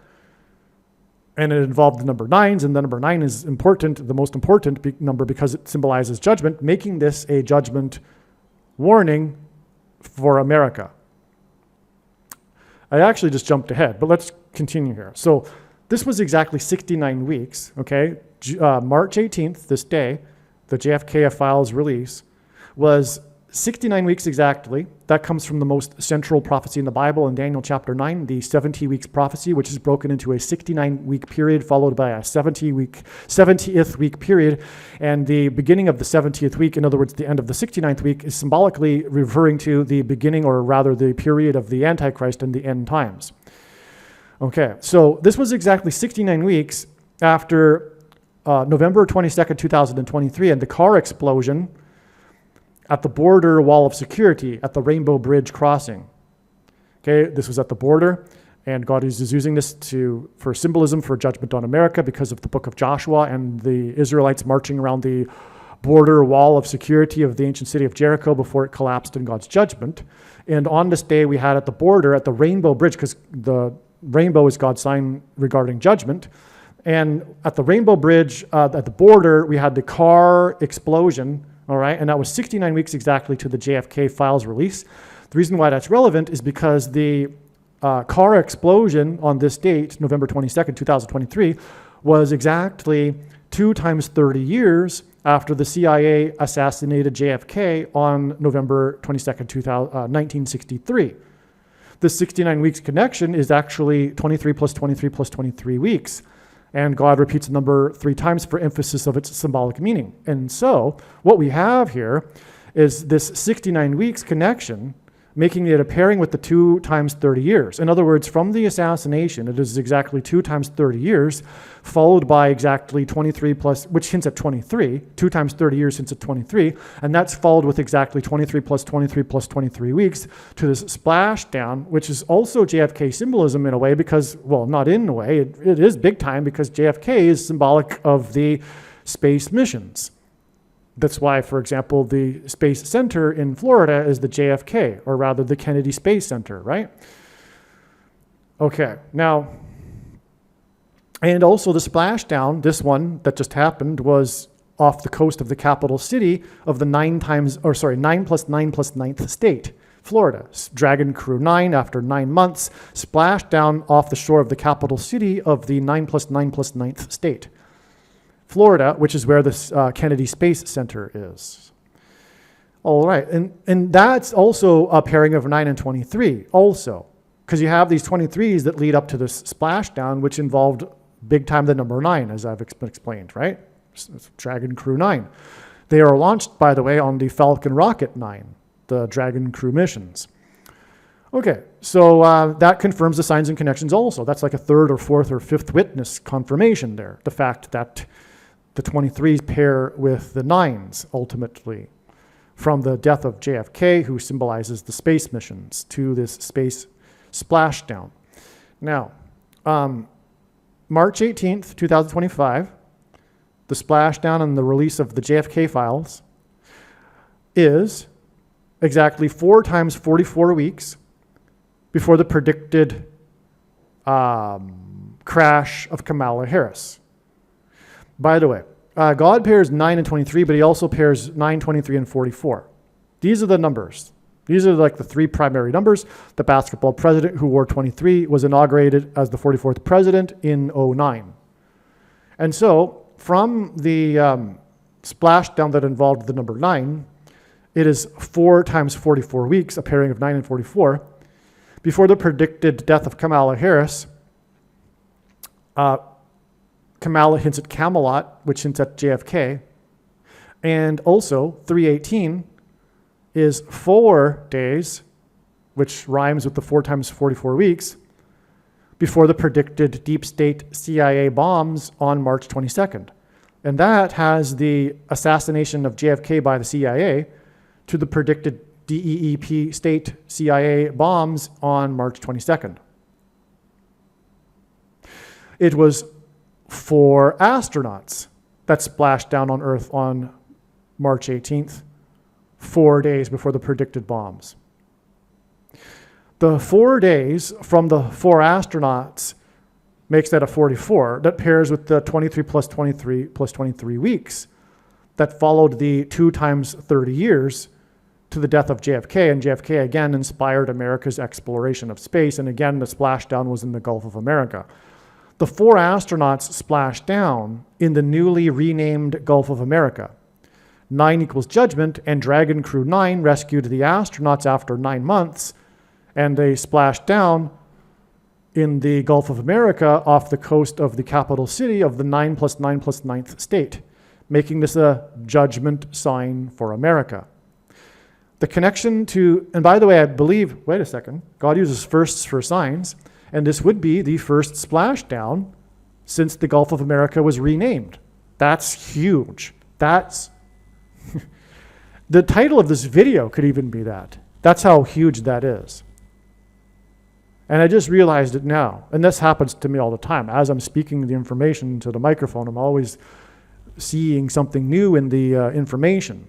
And it involved the number 9s, and the number 9 is important, the most important number, because it symbolizes judgment, making this a judgment warning for America. I actually just jumped ahead, but let's continue here. So this was exactly 69 weeks, okay? March 18th, this day, the JFK files release, was 69 weeks exactly. That comes from the most central prophecy in the Bible in Daniel chapter 9, the 70 weeks prophecy, which is broken into a 69-week period followed by a 70th week period. And the beginning of the 70th week, in other words, the end of the 69th week, is symbolically referring to the beginning, or rather the period of the Antichrist and the end times. Okay, so this was exactly 69 weeks after November 22nd, 2023, and the car explosion at the border wall of security at the Rainbow Bridge crossing. Okay, this was at the border, and God is using this for symbolism for judgment on America because of the book of Joshua and the Israelites marching around the border wall of security of the ancient city of Jericho before it collapsed in God's judgment. And on this day, we had at the border, at the Rainbow Bridge, because the rainbow is God's sign regarding judgment, and at the Rainbow Bridge, at the border, we had the car explosion. All right, and that was 69 weeks exactly to the JFK files release. The reason why that's relevant is because the car explosion on this date, November 22nd, 2023, was exactly 2 times 30 years after the CIA assassinated JFK on November 22nd, 1963. The 69 weeks connection is actually 23 plus 23 plus 23 weeks. And God repeats the number 3 times for emphasis of its symbolic meaning. And so what we have here is this 69 weeks connection, making it a pairing with the 2 times 30 years. In other words, from the assassination, it is exactly 2 times 30 years, followed by exactly 23 plus, which hints at 23. 2 times 30 years hints at 23. And that's followed with exactly 23 plus 23 plus 23 weeks to this splashdown, which is also JFK symbolism in a way because, well, not in a way, it is big time because JFK is symbolic of the space missions. That's why, for example, the Space Center in Florida is the JFK, or rather the Kennedy Space Center, right? Okay, now, and also the splashdown, this one that just happened, was off the coast of the capital city of the 9 plus 9 plus 9th state, Florida. Dragon Crew 9, after 9 months, splashed down off the shore of the capital city of the 9 plus 9 plus 9th state, Florida, which is where the Kennedy Space Center is. All right, and that's also a pairing of 9 and 23 also, because you have these 23s that lead up to this splashdown, which involved big time the number 9, as I've explained, right? It's Dragon Crew 9. They are launched, by the way, on the Falcon Rocket 9, the Dragon Crew missions. Okay, so that confirms the signs and connections also. That's like a 3rd or 4th or 5th witness confirmation there, the fact that the 23s pair with the 9s, ultimately, from the death of JFK, who symbolizes the space missions, to this space splashdown. Now, March 18th, 2025, the splashdown and the release of the JFK files is exactly 4 times 44 weeks before the predicted crash of Kamala Harris. By the way, God pairs 9 and 23, but he also pairs 9, 23, and 44. These are the numbers. These are like the 3 primary numbers. The basketball president who wore 23 was inaugurated as the 44th president in 2009. And so from the splashdown that involved the number 9, it is 4 times 44 weeks, a pairing of 9 and 44, before the predicted death of Kamala Harris. Kamala hints at Camelot, which hints at JFK. And also, 318 is 4 days, which rhymes with the 4 times 44 weeks, before the predicted deep state CIA bombs on March 22nd. And that has the assassination of JFK by the CIA to the predicted DEEP state CIA bombs on March 22nd. It was 4 astronauts that splashed down on Earth on March 18th, 4 days before the predicted bombs. The 4 days from the 4 astronauts makes that a 44. That pairs with the 23 plus 23 plus 23 weeks that followed the 2 times 30 years to the death of JFK. And JFK again inspired America's exploration of space. And again, the splashdown was in the Gulf of America. The 4 astronauts splashed down in the newly renamed Gulf of America. 9 equals judgment, and Dragon Crew 9 rescued the astronauts after 9 months, and they splashed down in the Gulf of America off the coast of the capital city of the 9 plus 9 plus 9th state, making this a judgment sign for America. The connection to, and by the way, I believe, wait a second, God uses firsts for signs, and this would be the first splashdown since the Gulf of America was renamed. That's huge. That's, the title of this video could even be that. That's how huge that is. And I just realized it now. And this happens to me all the time. As I'm speaking the information to the microphone, I'm always seeing something new in the information.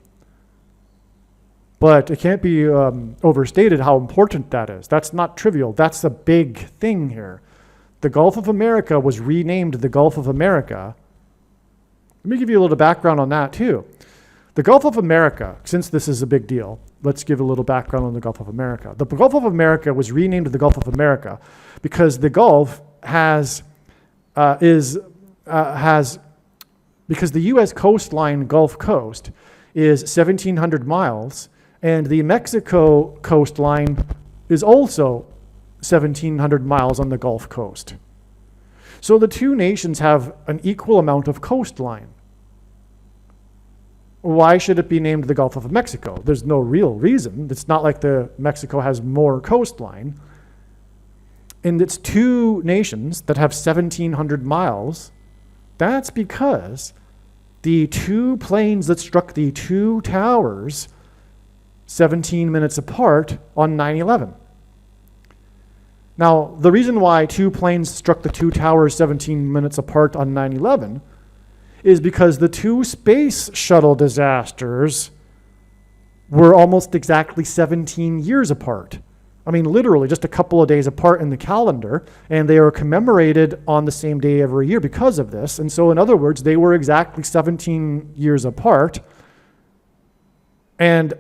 But it can't be overstated how important that is. That's not trivial. That's a big thing here. The Gulf of America was renamed the Gulf of America. Let me give you a little background on that too. The Gulf of America, since this is a big deal, let's give a little background on the Gulf of America. The Gulf of America was renamed the Gulf of America because the Gulf because the U.S. coastline Gulf Coast is 1,700 miles, and the Mexico coastline is also 1,700 miles on the Gulf Coast. So the two nations have an equal amount of coastline. Why should it be named the Gulf of Mexico? There's no real reason. It's not like Mexico has more coastline. And it's two nations that have 1,700 miles. That's because the 2 planes that struck the 2 towers 17 minutes apart on 9/11. Now, the reason why 2 planes struck the 2 towers 17 minutes apart on 9/11 is because the 2 space shuttle disasters were almost exactly 17 years apart. I mean, literally just a couple of days apart in the calendar, and they are commemorated on the same day every year because of this. And so, in other words, they were exactly 17 years apart, and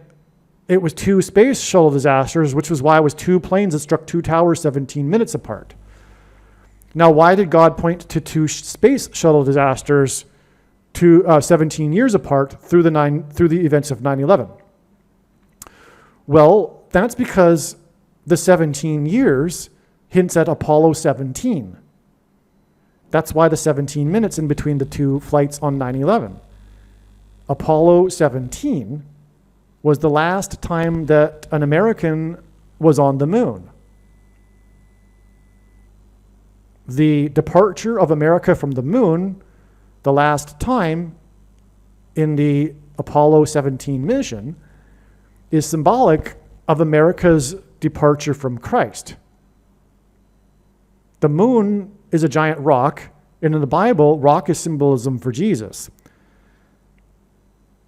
it was 2 space shuttle disasters, which was why it was 2 planes that struck 2 towers 17 minutes apart. Now, why did God point to 2 space shuttle disasters 17 years apart through the events of 9/11? Well, that's because the 17 years hints at Apollo 17. That's why the 17 minutes in between the 2 flights on 9/11. Apollo 17 was the last time that an American was on the moon. The departure of America from the moon, the last time in the Apollo 17 mission, is symbolic of America's departure from Christ. The moon is a giant rock, and in the Bible, rock is symbolism for Jesus.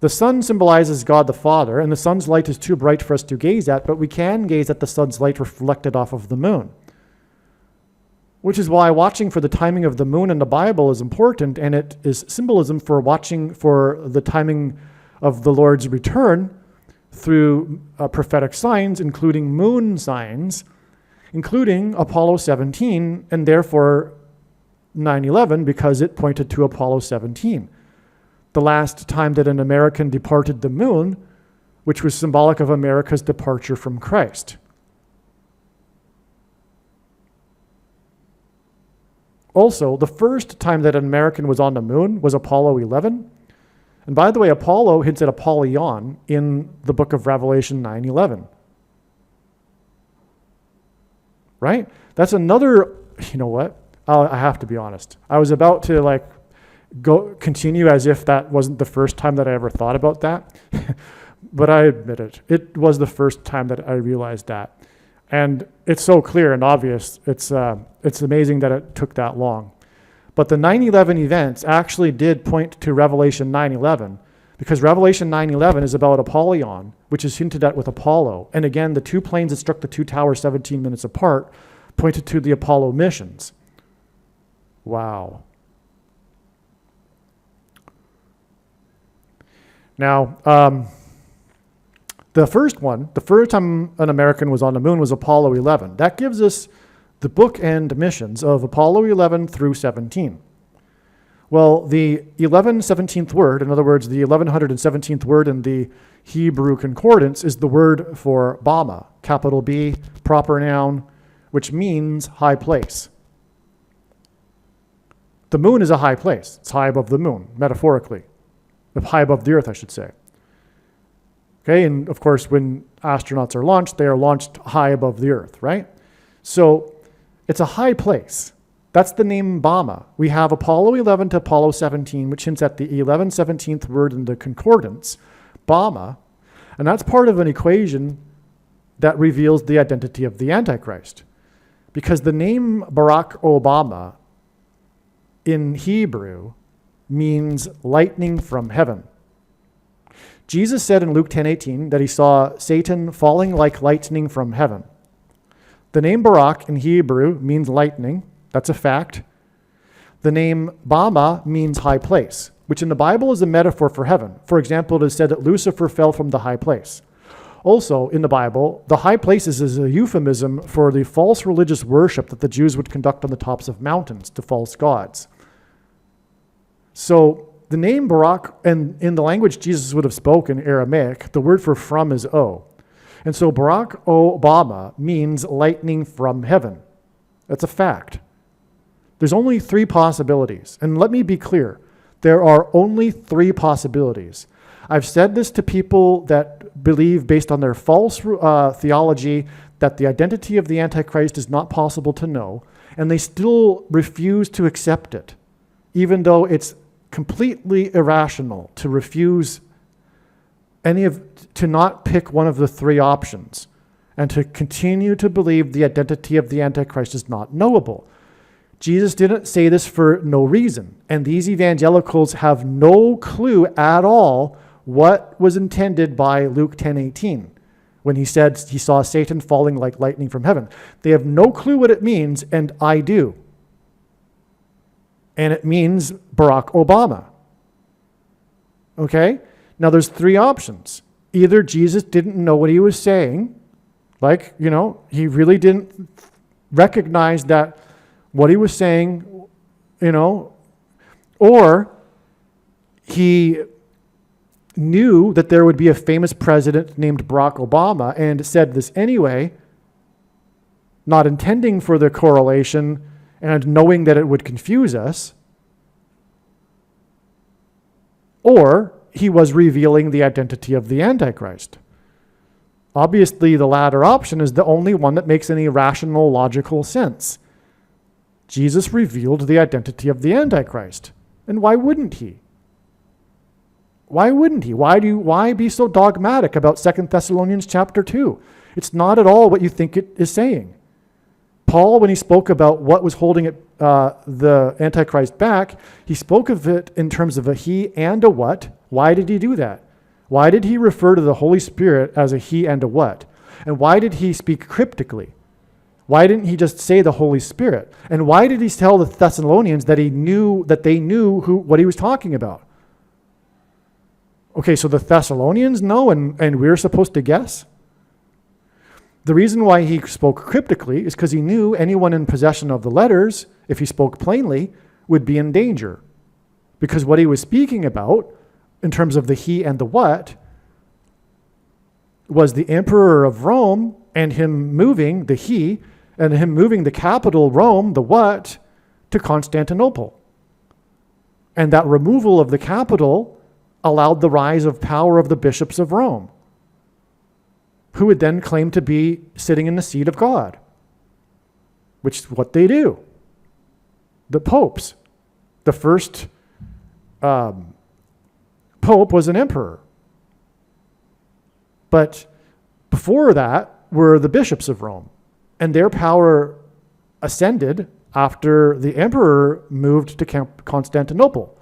The sun symbolizes God the Father, and the sun's light is too bright for us to gaze at, but we can gaze at the sun's light reflected off of the moon. Which is why watching for the timing of the moon in the Bible is important, and it is symbolism for watching for the timing of the Lord's return through prophetic signs, including moon signs, including Apollo 17, and therefore 9/11, because it pointed to Apollo 17. The last time that an American departed the moon, which was symbolic of America's departure from Christ. Also, the first time that an American was on the moon was Apollo 11. And by the way, Apollo hints at Apollyon in the book of Revelation 9:11. Right? That's another you know what? I have to be honest. I was about to continue as if that wasn't the first time that I ever thought about that. But I admit it. It was the first time that I realized that. And it's so clear and obvious. It's amazing that it took that long. But the 9/11 events actually did point to Revelation 9/11, because Revelation 9/11 is about Apollyon, which is hinted at with Apollo. And again, the two planes that struck the two towers 17 minutes apart pointed to the Apollo missions. Wow. Now, the first time an American was on the moon was Apollo 11. That gives us the bookend missions of Apollo 11 through 17. Well, the 1117th word, in other words, the 1117th word in the Hebrew concordance is the word for Bama, capital B, proper noun, which means high place. The moon is a high place. It's high above the moon, metaphorically. High above the earth, I should say. Okay, and of course, when astronauts are launched, they are launched high above the earth, right? So it's a high place. That's the name Bama. We have Apollo 11 to Apollo 17, which hints at the 1117th word in the concordance, Bama, and that's part of an equation that reveals the identity of the Antichrist. Because the name Barack Obama in Hebrew means lightning from heaven. Jesus said in Luke 10:18 that he saw Satan falling like lightning from heaven. The name Barak in Hebrew means lightning. That's a fact. The name Bama means high place, which in the Bible is a metaphor for heaven. For example, it is said that Lucifer fell from the high place. Also, in the Bible, the high places is a euphemism for the false religious worship that the Jews would conduct on the tops of mountains to false gods. So the name Barak, and in the language Jesus would have spoken, Aramaic, the word for from is O. And so Barack Obama means lightning from heaven. That's a fact. There's only three possibilities. And let me be clear. There are only three possibilities. I've said this to people that believe, based on their false theology, that the identity of the Antichrist is not possible to know, and they still refuse to accept it, even though it's completely irrational to refuse to not pick one of the three options and to continue to believe the identity of the Antichrist is not knowable. Jesus didn't say this for no reason, and these evangelicals have no clue at all what was intended by Luke 10:18 when he said he saw Satan falling like lightning from heaven. They have no clue what it means, and I do. And it means Barack Obama. Okay? Now there's three options. Either Jesus didn't know what he was saying, he really didn't recognize that what he was saying, or he knew that there would be a famous president named Barack Obama and said this anyway, not intending for the correlation and knowing that it would confuse us, or he was revealing the identity of the Antichrist. Obviously, the latter option is the only one that makes any rational, logical sense. Jesus revealed the identity of the Antichrist. And why wouldn't he? Why wouldn't he? Why be so dogmatic about 2 Thessalonians chapter 2? It's not at all what you think it is saying. Paul, when he spoke about what was holding the Antichrist back, he spoke of it in terms of a he and a what. Why did he do that? Why did he refer to the Holy Spirit as a he and a what? And why did he speak cryptically? Why didn't he just say the Holy Spirit? And why did he tell the Thessalonians that they knew what he was talking about? Okay, so the Thessalonians know and we're supposed to guess? The reason why he spoke cryptically is because he knew anyone in possession of the letters, if he spoke plainly, would be in danger. Because what he was speaking about, in terms of the he and the what, was the emperor of Rome and him moving the he, and him moving the capital, Rome, the what, to Constantinople. And that removal of the capital allowed the rise of power of the bishops of Rome, who would then claim to be sitting in the seat of God. which is what they do. The popes. The first pope was an emperor. But before that were the bishops of Rome. And their power ascended after the emperor moved to Constantinople.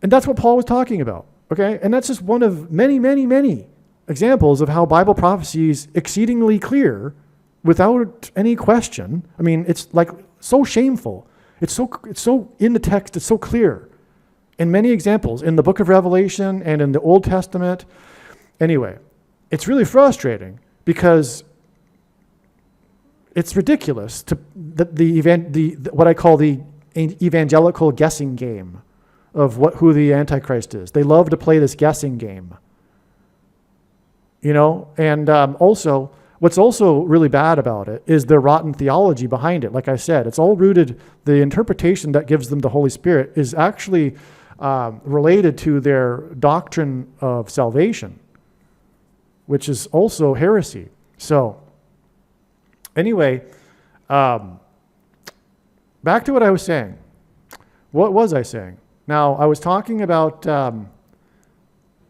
And that's what Paul was talking about. Okay? And that's just one of many, many, many examples of how Bible prophecy is exceedingly clear without any question. I mean, it's like so shameful. It's so in the text, it's so clear. In many examples, in the book of Revelation and in the Old Testament. Anyway, it's really frustrating because it's ridiculous to what I call the evangelical guessing game of who the Antichrist is. They love to play this guessing game. You know, and also, what's also really bad about it is the rotten theology behind it. Like I said, it's all rooted, the interpretation that gives them the Holy Spirit is actually related to their doctrine of salvation, which is also heresy. So, anyway, back to what I was saying. What was I saying? Now, I was talking about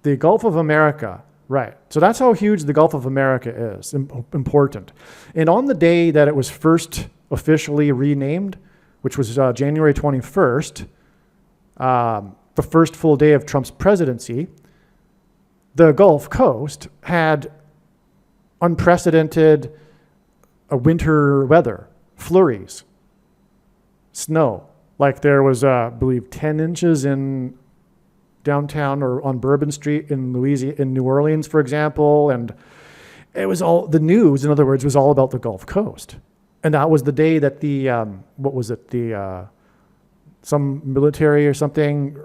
the Gulf of America. Right. So that's how huge the Gulf of America is, important. And on the day that it was first officially renamed, which was January 21st, the first full day of Trump's presidency, the Gulf Coast had unprecedented winter weather, flurries, snow. Like there was, I believe, 10 inches in downtown or on Bourbon Street in New Orleans, for example. And it was all, the news, in other words, was all about the Gulf Coast. And that was the day that the, some military or something,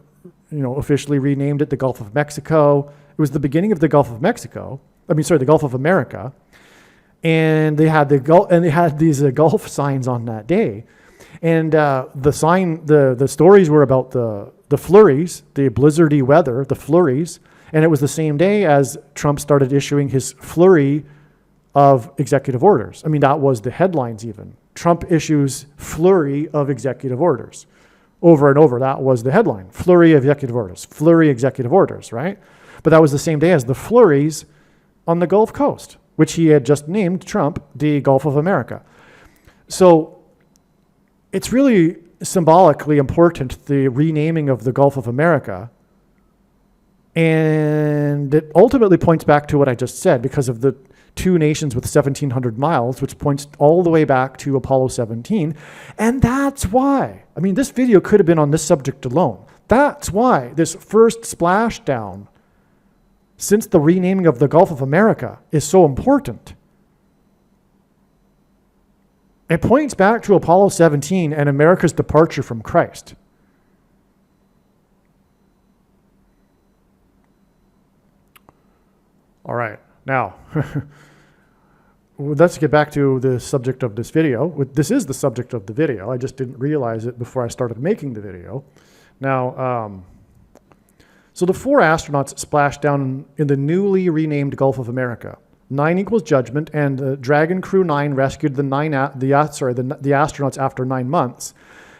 officially renamed it the Gulf of Mexico. It was the beginning of the Gulf of Mexico. The Gulf of America. And they had these Gulf signs on that day. And the stories were about the flurries, the blizzardy weather, the flurries, and it was the same day as Trump started issuing his flurry of executive orders. I mean, that was the headlines even. Trump issues flurry of executive orders. Over and over, that was the headline. Flurry of executive orders, right? But that was the same day as the flurries on the Gulf Coast, which he had just named, Trump, the Gulf of America. So it's really symbolically important, the renaming of the Gulf of America. And it ultimately points back to what I just said because of the two nations with 1,700 miles, which points all the way back to Apollo 17. And that's why, this video could have been on this subject alone. That's why this first splashdown since the renaming of the Gulf of America is so important. It points back to Apollo 17 and America's departure from Christ. All right, now, let's get back to the subject of this video. This is the subject of the video. I just didn't realize it before I started making the video. Now, so the 4 astronauts splashed down in the newly renamed Gulf of America. 9 equals judgment, and Dragon Crew 9 rescued the astronauts after 9 months.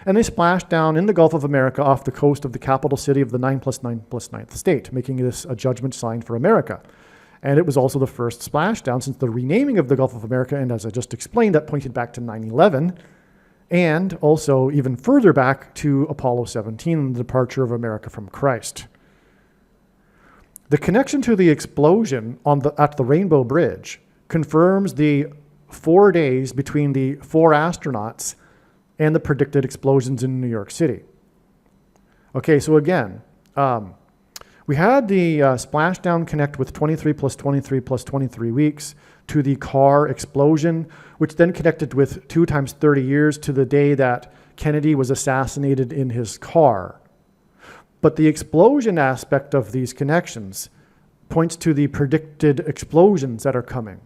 And they splashed down in the Gulf of America off the coast of the capital city of the 9+9+9th state, making this a judgment sign for America. And it was also the first splashdown since the renaming of the Gulf of America, and as I just explained, that pointed back to 9/11, and also even further back to Apollo 17, the departure of America from Christ. The connection to the explosion at the Rainbow Bridge confirms the 4 days between the 4 astronauts and the predicted explosions in New York City. Okay, so again, we had the splashdown connect with 23 plus 23 plus 23 weeks to the car explosion, which then connected with 2 times 30 years to the day that Kennedy was assassinated in his car. But the explosion aspect of these connections points to the predicted explosions that are coming.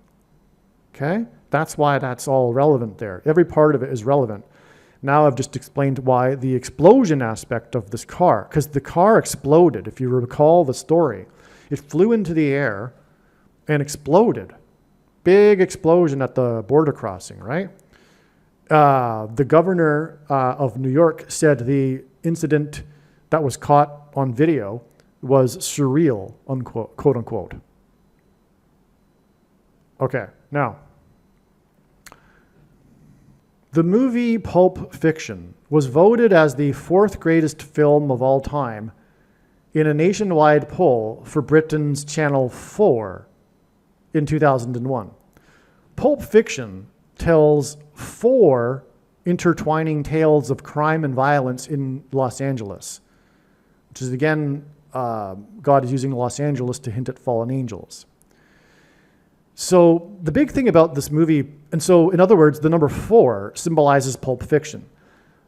Okay? That's why that's all relevant there. Every part of it is relevant. Now I've just explained why the explosion aspect of this car, because the car exploded. If you recall the story, it flew into the air and exploded. Big explosion at the border crossing, right? The governor of New York said the incident that was caught on video was surreal, unquote, quote unquote. Okay, now, the movie Pulp Fiction was voted as the 4th greatest film of all time in a nationwide poll for Britain's Channel 4 in 2001. Pulp Fiction tells 4 intertwining tales of crime and violence in Los Angeles, which is, again, God is using Los Angeles to hint at fallen angels. So the big thing about this movie, and so in other words, the number 4 symbolizes Pulp Fiction.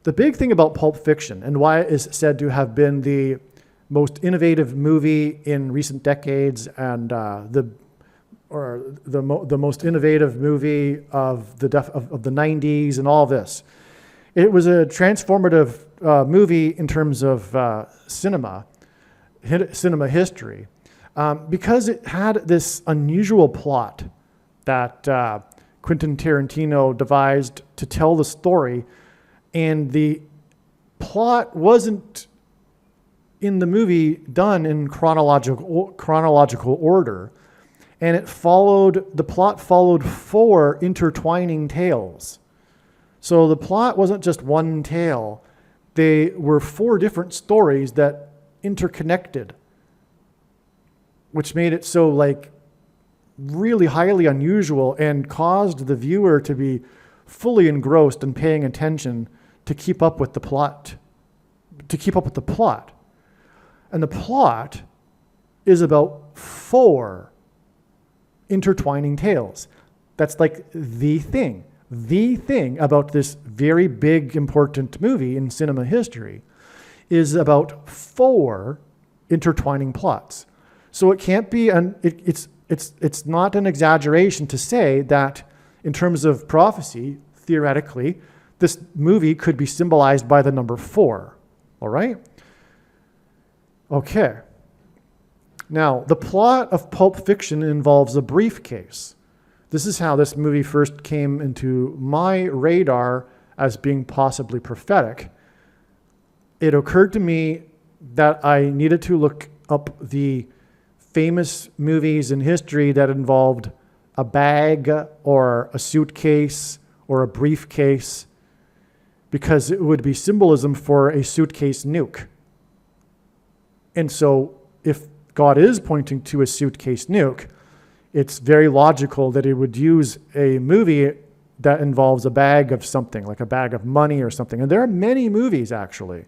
The big thing about Pulp Fiction and why it is said to have been the most innovative movie in recent decades and the most innovative movie of the 90s and all this. It was a transformative movie in terms of cinema history because it had this unusual plot that Quentin Tarantino devised to tell the story, and the plot wasn't in the movie done in chronological order. And the plot followed 4 intertwining tales. So the plot wasn't just one tale. They were 4 different stories that interconnected, which made it so really highly unusual and caused the viewer to be fully engrossed and paying attention to keep up with the plot. And the plot is about 4 intertwining tales. That's like the thing about this very big, important movie in cinema history is about 4 intertwining plots. So it can't be, it's not an exaggeration to say that in terms of prophecy, theoretically, this movie could be symbolized by the number 4. All right? Okay. Now, the plot of Pulp Fiction involves a briefcase. This is how this movie first came into my radar as being possibly prophetic. It occurred to me that I needed to look up the famous movies in history that involved a bag or a suitcase or a briefcase, because it would be symbolism for a suitcase nuke. And so if God is pointing to a suitcase nuke, it's very logical that he would use a movie that involves a bag of something, like a bag of money or something. And there are many movies, actually,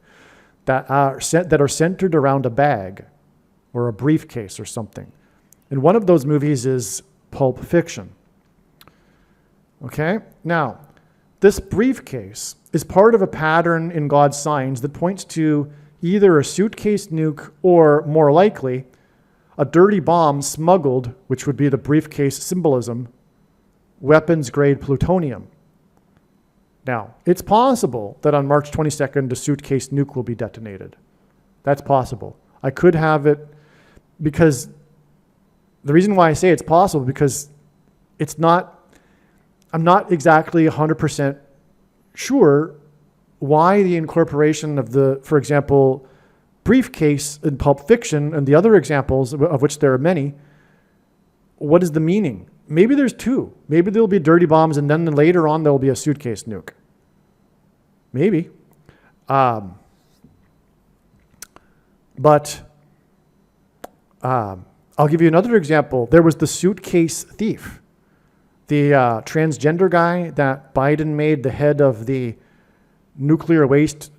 that are centered around a bag or a briefcase or something. And one of those movies is Pulp Fiction. Okay? Now, this briefcase is part of a pattern in God's signs that points to either a suitcase nuke or, more likely, a dirty bomb smuggled, which would be the briefcase symbolism, weapons-grade plutonium. Now, it's possible that on March 22nd, a suitcase nuke will be detonated. That's possible. I could have it, because the reason why I say it's possible, because I'm not exactly 100% sure why the incorporation of the, for example, briefcase in Pulp Fiction and the other examples, of which there are many, what is the meaning? Maybe there's 2. Maybe there'll be dirty bombs and then later on there'll be a suitcase nuke. Maybe. But I'll give you another example. There was the suitcase thief, the transgender guy that Biden made the head of the nuclear waste.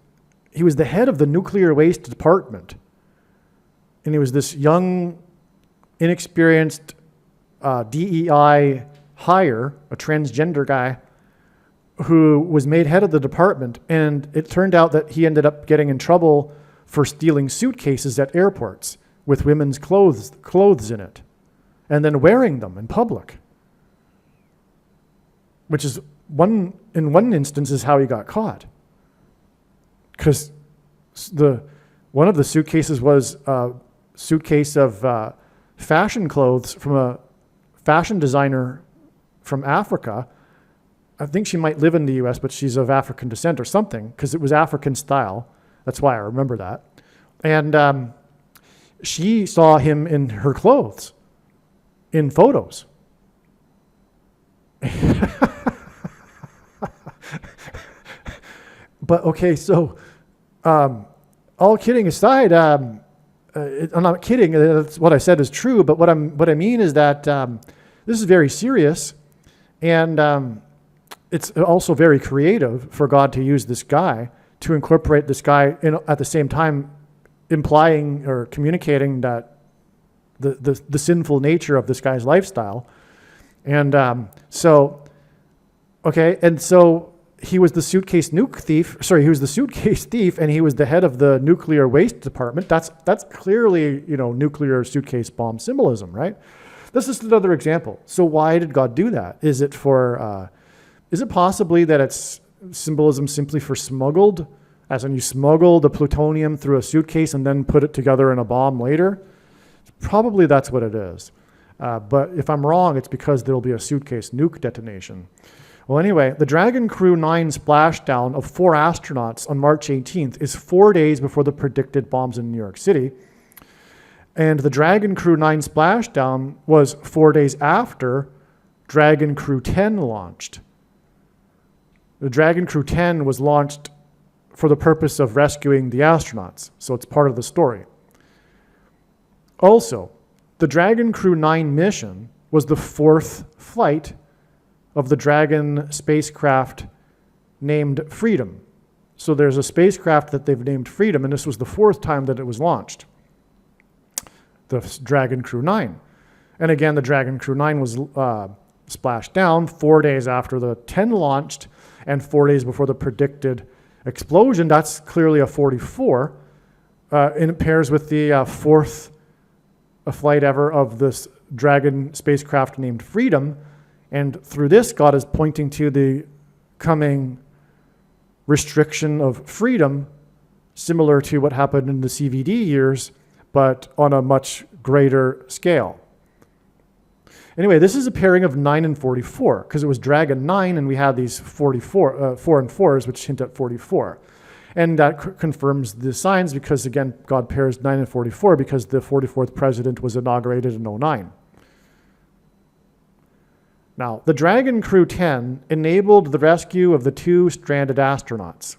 He was the head of the nuclear waste department. And he was this young, inexperienced DEI hire, a transgender guy, who was made head of the department. And it turned out that he ended up getting in trouble for stealing suitcases at airports with women's clothes in it, and then wearing them in public. Which is in one instance is how he got caught. Because one of the suitcases was a suitcase of fashion clothes from a fashion designer from Africa, I think she might live in the US, but she's of African descent or something, because it was African style. That's why I remember that. And she saw him in her clothes in photos. But okay, so all kidding aside, I'm not kidding. That's what I said is true. But what I mean is that this is very serious, and it's also very creative for God to use this guy to incorporate this guy at the same time, implying or communicating that the sinful nature of this guy's lifestyle, and so he was the suitcase thief. He was the suitcase thief, and he was the head of the nuclear waste department. That's clearly, nuclear suitcase bomb symbolism, right? This is another example. So why did God do that? Is it possibly that it's symbolism simply for smuggled, as in you smuggle the plutonium through a suitcase and then put it together in a bomb later? Probably that's what it is. But if I'm wrong, it's because there'll be a suitcase nuke detonation. Well, anyway, the Dragon Crew 9 splashdown of 4 astronauts on March 18th is 4 days before the predicted bombs in New York City. And the Dragon Crew 9 splashdown was 4 days after Dragon Crew 10 launched. The Dragon Crew 10 was launched for the purpose of rescuing the astronauts, so it's part of the story. Also, the Dragon Crew 9 mission was the 4th flight of the Dragon spacecraft named Freedom. So there's a spacecraft that they've named Freedom, and this was the 4th time that it was launched, the Dragon Crew 9. And again, the Dragon Crew 9 was splashed down 4 days after the 10 launched and 4 days before the predicted explosion. That's clearly a 44, and it pairs with the 4th flight ever of this Dragon spacecraft named Freedom. And through this, God is pointing to the coming restriction of freedom, similar to what happened in the CVD years, but on a much greater scale. Anyway, this is a pairing of 9 and 44, because it was Dragon 9, and we had these 4 and 4s, which hint at 44. And that confirms the signs, because, again, God pairs 9 and 44, because the 44th president was inaugurated in 09. Now, the Dragon Crew 10 enabled the rescue of the 2 stranded astronauts.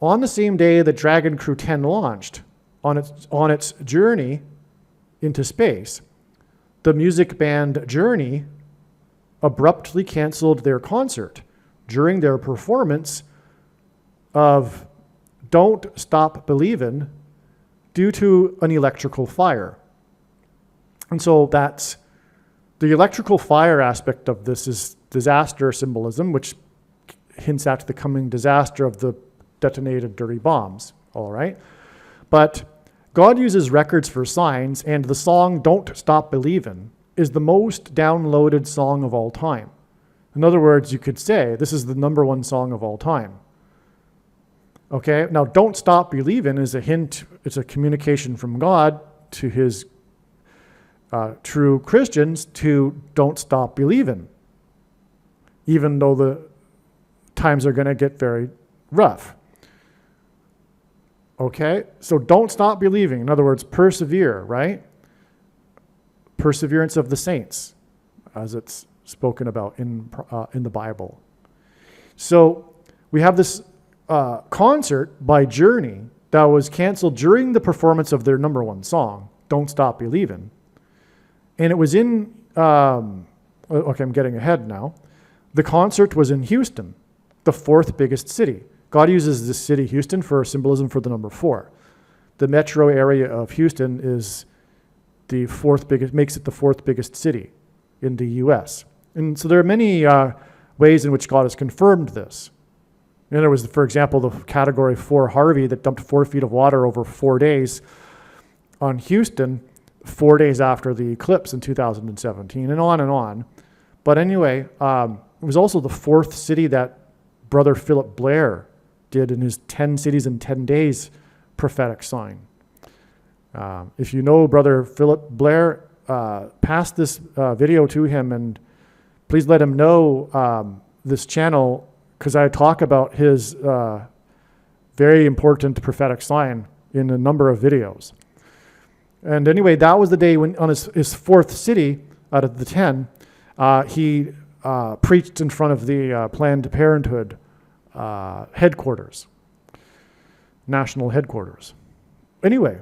On the same day that Dragon Crew 10 launched, on its journey into space, the music band Journey abruptly canceled their concert during their performance of Don't Stop Believin' due to an electrical fire. And so that's the electrical fire aspect of this is disaster symbolism, which hints at the coming disaster of the detonated dirty bombs, all right? But God uses records for signs, and the song Don't Stop Believin' is the most downloaded song of all time. In other words, you could say this is the #1 song of all time. Okay, now Don't Stop Believin' is a hint, it's a communication from God to his true Christians to don't stop believing, even though the times are going to get very rough. Okay, so don't stop believing. In other words, persevere, right? Perseverance of the saints, as it's spoken about in the Bible. So we have this concert by Journey that was canceled during the performance of their #1 song, Don't Stop Believing. And it was in, okay, I'm getting ahead now. The concert was in Houston, the 4th biggest city. God uses this city, Houston, for symbolism for the number 4. The metro area of Houston is the 4th biggest, makes it the 4th biggest city in the U.S. And so there are many ways in which God has confirmed this. In other words, for example, the Category 4 Harvey that dumped 4 feet of water over 4 days on Houston, 4 days after the eclipse in 2017, and on and on. But anyway, it was also the 4th city that Brother Philip Blair did in his 10 cities in 10 days prophetic sign. If you know Brother Philip Blair, pass this video to him and Please let him know this channel, because I talk about his very important prophetic sign in a number of videos. And anyway, that was the day when on his fourth city out of the 10, he preached in front of the Planned Parenthood headquarters, national headquarters. Anyway,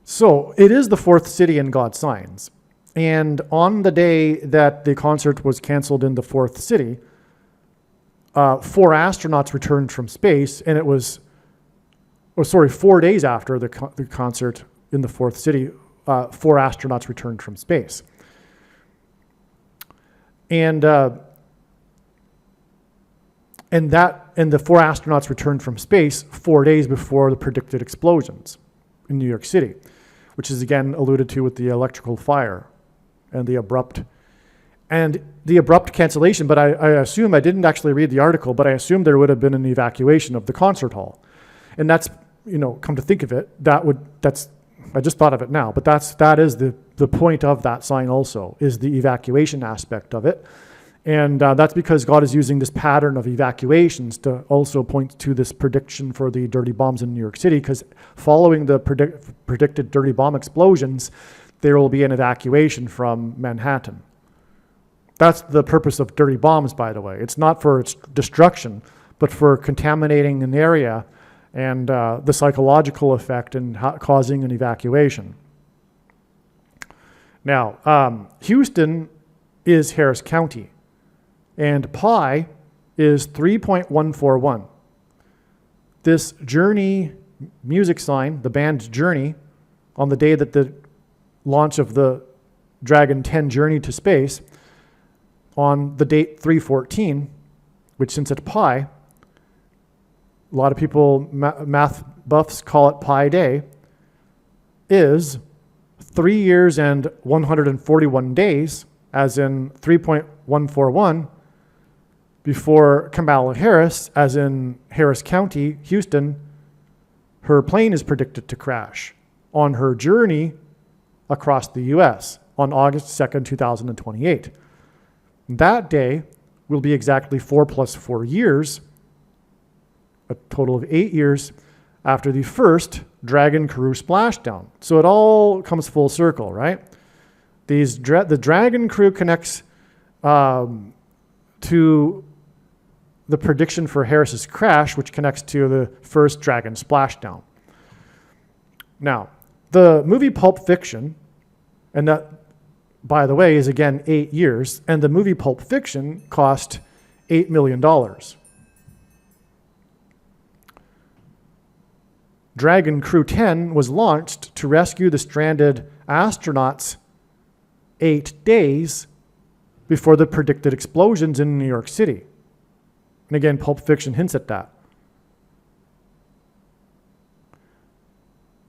so it is the fourth city in God's signs. And on the day that the concert was canceled in the fourth city, 4 astronauts returned from space, and it was, 4 days after the concert in the fourth city, 4 astronauts returned from space. And the 4 astronauts returned from space 4 days before the predicted explosions in New York City, which is again alluded to with the electrical fire and the abrupt cancellation. But I assume, I didn't actually read the article, but I assume there would have been an evacuation of the concert hall. And that's, come to think of it, I just thought of it now, but that is the point of that sign also, is the evacuation aspect of it. And that's because God is using this pattern of evacuations to also point to this prediction for the dirty bombs in New York City, because following the predicted dirty bomb explosions, there will be an evacuation from Manhattan. That's the purpose of dirty bombs, by the way. It's not for its destruction, but for contaminating an area and the psychological effect and causing an evacuation. Now, Houston is Harris County, and pi is 3.141. This Journey music sign, the band Journey, on the day that the launch of the Dragon 10 journey to space, on the date 3/14, which since it's pi, a lot of people, math buffs call it Pi Day, is 3 years and 141 days, as in 3.141, before Kamala Harris, as in Harris County, Houston, her plane is predicted to crash on her journey across the US on August 2nd, 2028. That day will be exactly 4 plus 4 years, a total of 8 years, after the first Dragon Crew splashdown. So it all comes full circle, right? The Dragon Crew connects to the prediction for Harris's crash, which connects to the first Dragon splashdown. Now, the movie Pulp Fiction, and that, by the way, is again 8 years, and the movie Pulp Fiction cost $8 million. Dragon Crew 10 was launched to rescue the stranded astronauts 8 days before the predicted explosions in New York City. And again, Pulp Fiction hints at that.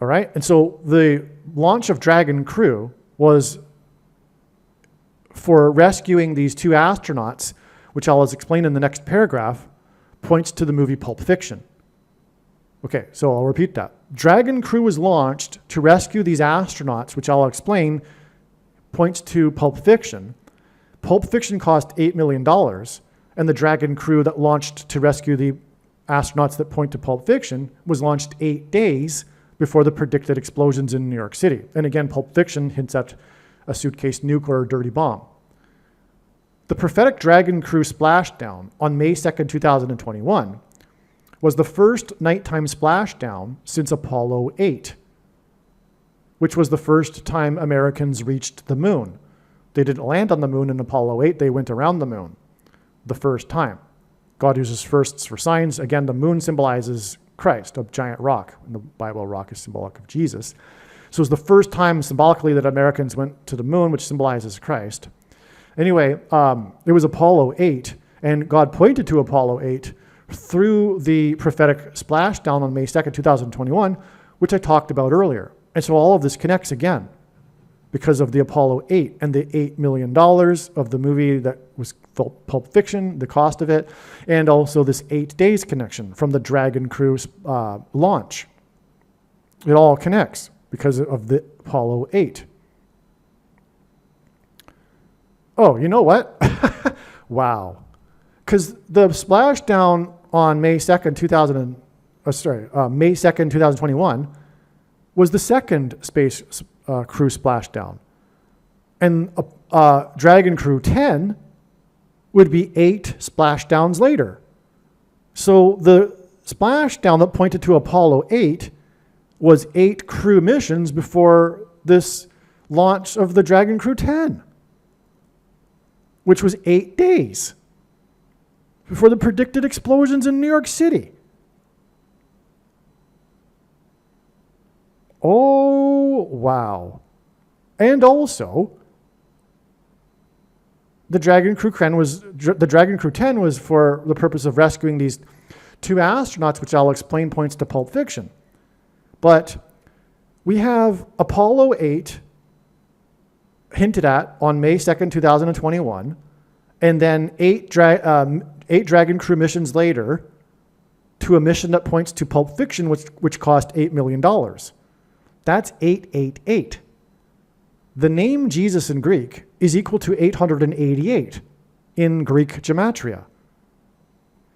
All right, and so the launch of Dragon Crew was for rescuing these 2 astronauts, which I'll explain in the next paragraph, points to the movie Pulp Fiction. Okay, so I'll repeat that. Dragon Crew was launched to rescue these astronauts, which I'll explain, points to Pulp Fiction. Pulp Fiction cost $8 million, and the Dragon Crew that launched to rescue the astronauts that point to Pulp Fiction was launched 8 days before the predicted explosions in New York City. And again, Pulp Fiction hints at a suitcase nuke or a dirty bomb. The prophetic Dragon Crew splashdown on May 2nd, 2021 was the first nighttime splashdown since Apollo 8, which was the first time Americans reached the moon. They didn't land on the moon in Apollo 8, they went around the moon the first time. God uses firsts for signs. Again, the moon symbolizes Christ, a giant rock. In the Bible, a rock is symbolic of Jesus. So it was the first time symbolically that Americans went to the moon, which symbolizes Christ. Anyway, it was Apollo 8, and God pointed to Apollo 8 through the prophetic splashdown on May 2nd, 2021, which I talked about earlier. And so all of this connects again because of the Apollo 8 and the $8 million of the movie that was Pulp Fiction, the cost of it, and also this 8 days connection from the Dragon Crew launch. It all connects because of the Apollo 8. Oh, you know what? Wow. Because the splashdown on May 2nd, 2021 was the second space crew splashdown. And Dragon Crew 10 would be 8 splashdowns later. So the splashdown that pointed to Apollo 8 was 8 crew missions before this launch of the Dragon Crew 10, which was 8 days before the predicted explosions in New York City. Oh, wow. And also, the Dragon Crew 10 was for the purpose of rescuing these 2 astronauts, which I'll explain points to Pulp Fiction. But we have Apollo 8 hinted at on May 2nd, 2021, and then 8 Dragon Crew missions later to a mission that points to Pulp Fiction, which cost $8 million. That's 888. The name Jesus in Greek is equal to 888 in Greek gematria.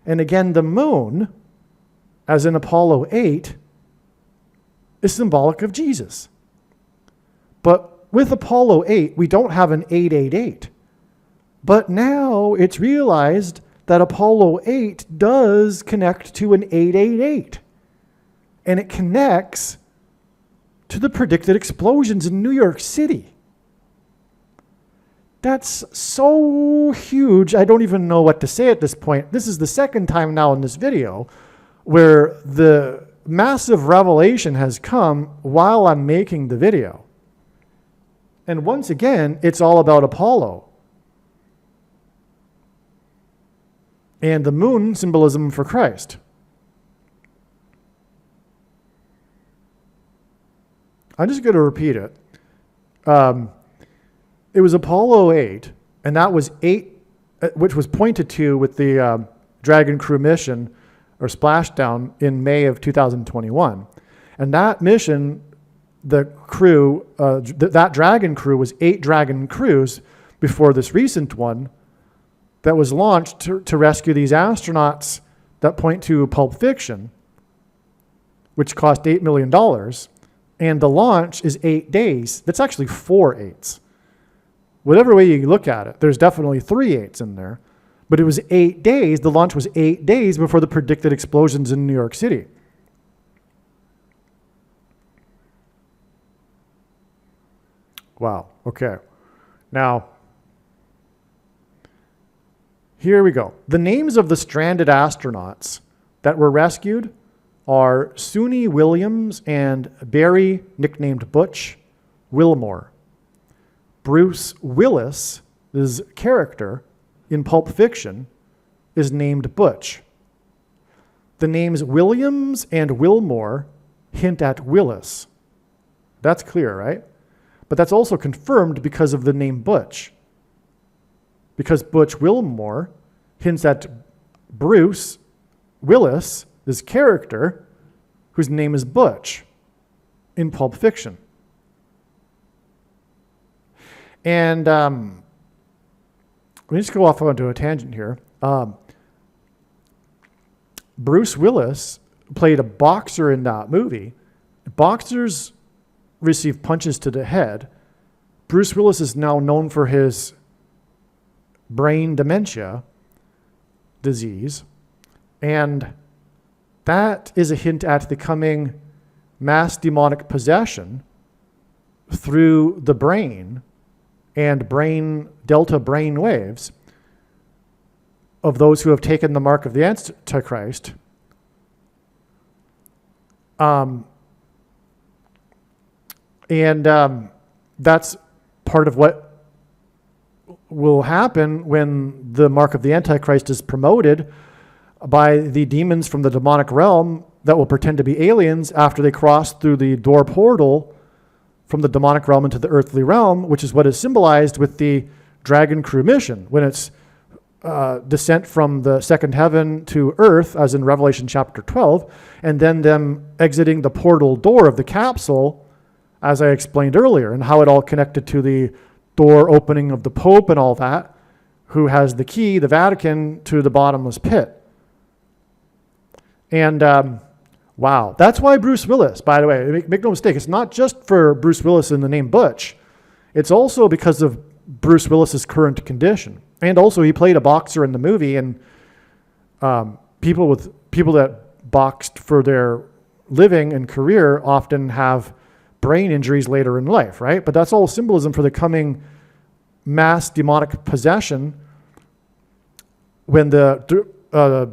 And again, the moon, as in Apollo 8, is symbolic of Jesus. But with Apollo 8, we don't have an 888. But now it's realized that Apollo 8 does connect to an 888. And it connects to the predicted explosions in New York City. That's so huge, I don't even know what to say at this point. This is the second time now in this video where the massive revelation has come while I'm making the video. And once again, it's all about Apollo. And the moon symbolism for Christ. I'm just going to repeat it. It was Apollo 8, and that was 8, which was pointed to with the Dragon Crew mission or splashdown in May of 2021. And that mission, the crew, that Dragon Crew was 8 Dragon Crews before this recent one that was launched to rescue these astronauts that point to Pulp Fiction, which cost $8 million. And the launch is 8 days. That's actually 4 8s. Whatever way you look at it, there's definitely 3 8s in there. But it was 8 days. The launch was 8 days before the predicted explosions in New York City. Wow. Okay. Now, here we go. The names of the stranded astronauts that were rescued are Suni Williams and Barry, nicknamed Butch, Wilmore. Bruce Willis's character in Pulp Fiction is named Butch. The names Williams and Wilmore hint at Willis. That's clear, right? But that's also confirmed because of the name Butch. Because Butch Wilmore hints at Bruce Willis's character, whose name is Butch, in Pulp Fiction. And let me just go off onto a tangent here. Bruce Willis played a boxer in that movie. Boxers receive punches to the head. Bruce Willis is now known for his brain dementia disease. And that is a hint at the coming mass demonic possession through the brain and delta brain waves of those who have taken the mark of the Antichrist. That's part of what will happen when the mark of the Antichrist is promoted by the demons from the demonic realm that will pretend to be aliens after they cross through the door portal from the demonic realm into the earthly realm, which is what is symbolized with the Dragon Crew mission, when it's descent from the second heaven to earth, as in Revelation chapter 12, and then them exiting the portal door of the capsule, as I explained earlier, and how it all connected to the door opening of the Pope and all that, who has the key, the Vatican, to the bottomless pit. And wow, that's why Bruce Willis, by the way, make no mistake, it's not just for Bruce Willis in the name Butch. It's also because of Bruce Willis's current condition. And also he played a boxer in the movie, and people that boxed for their living and career often have brain injuries later in life, right? But that's all symbolism for the coming mass demonic possession when the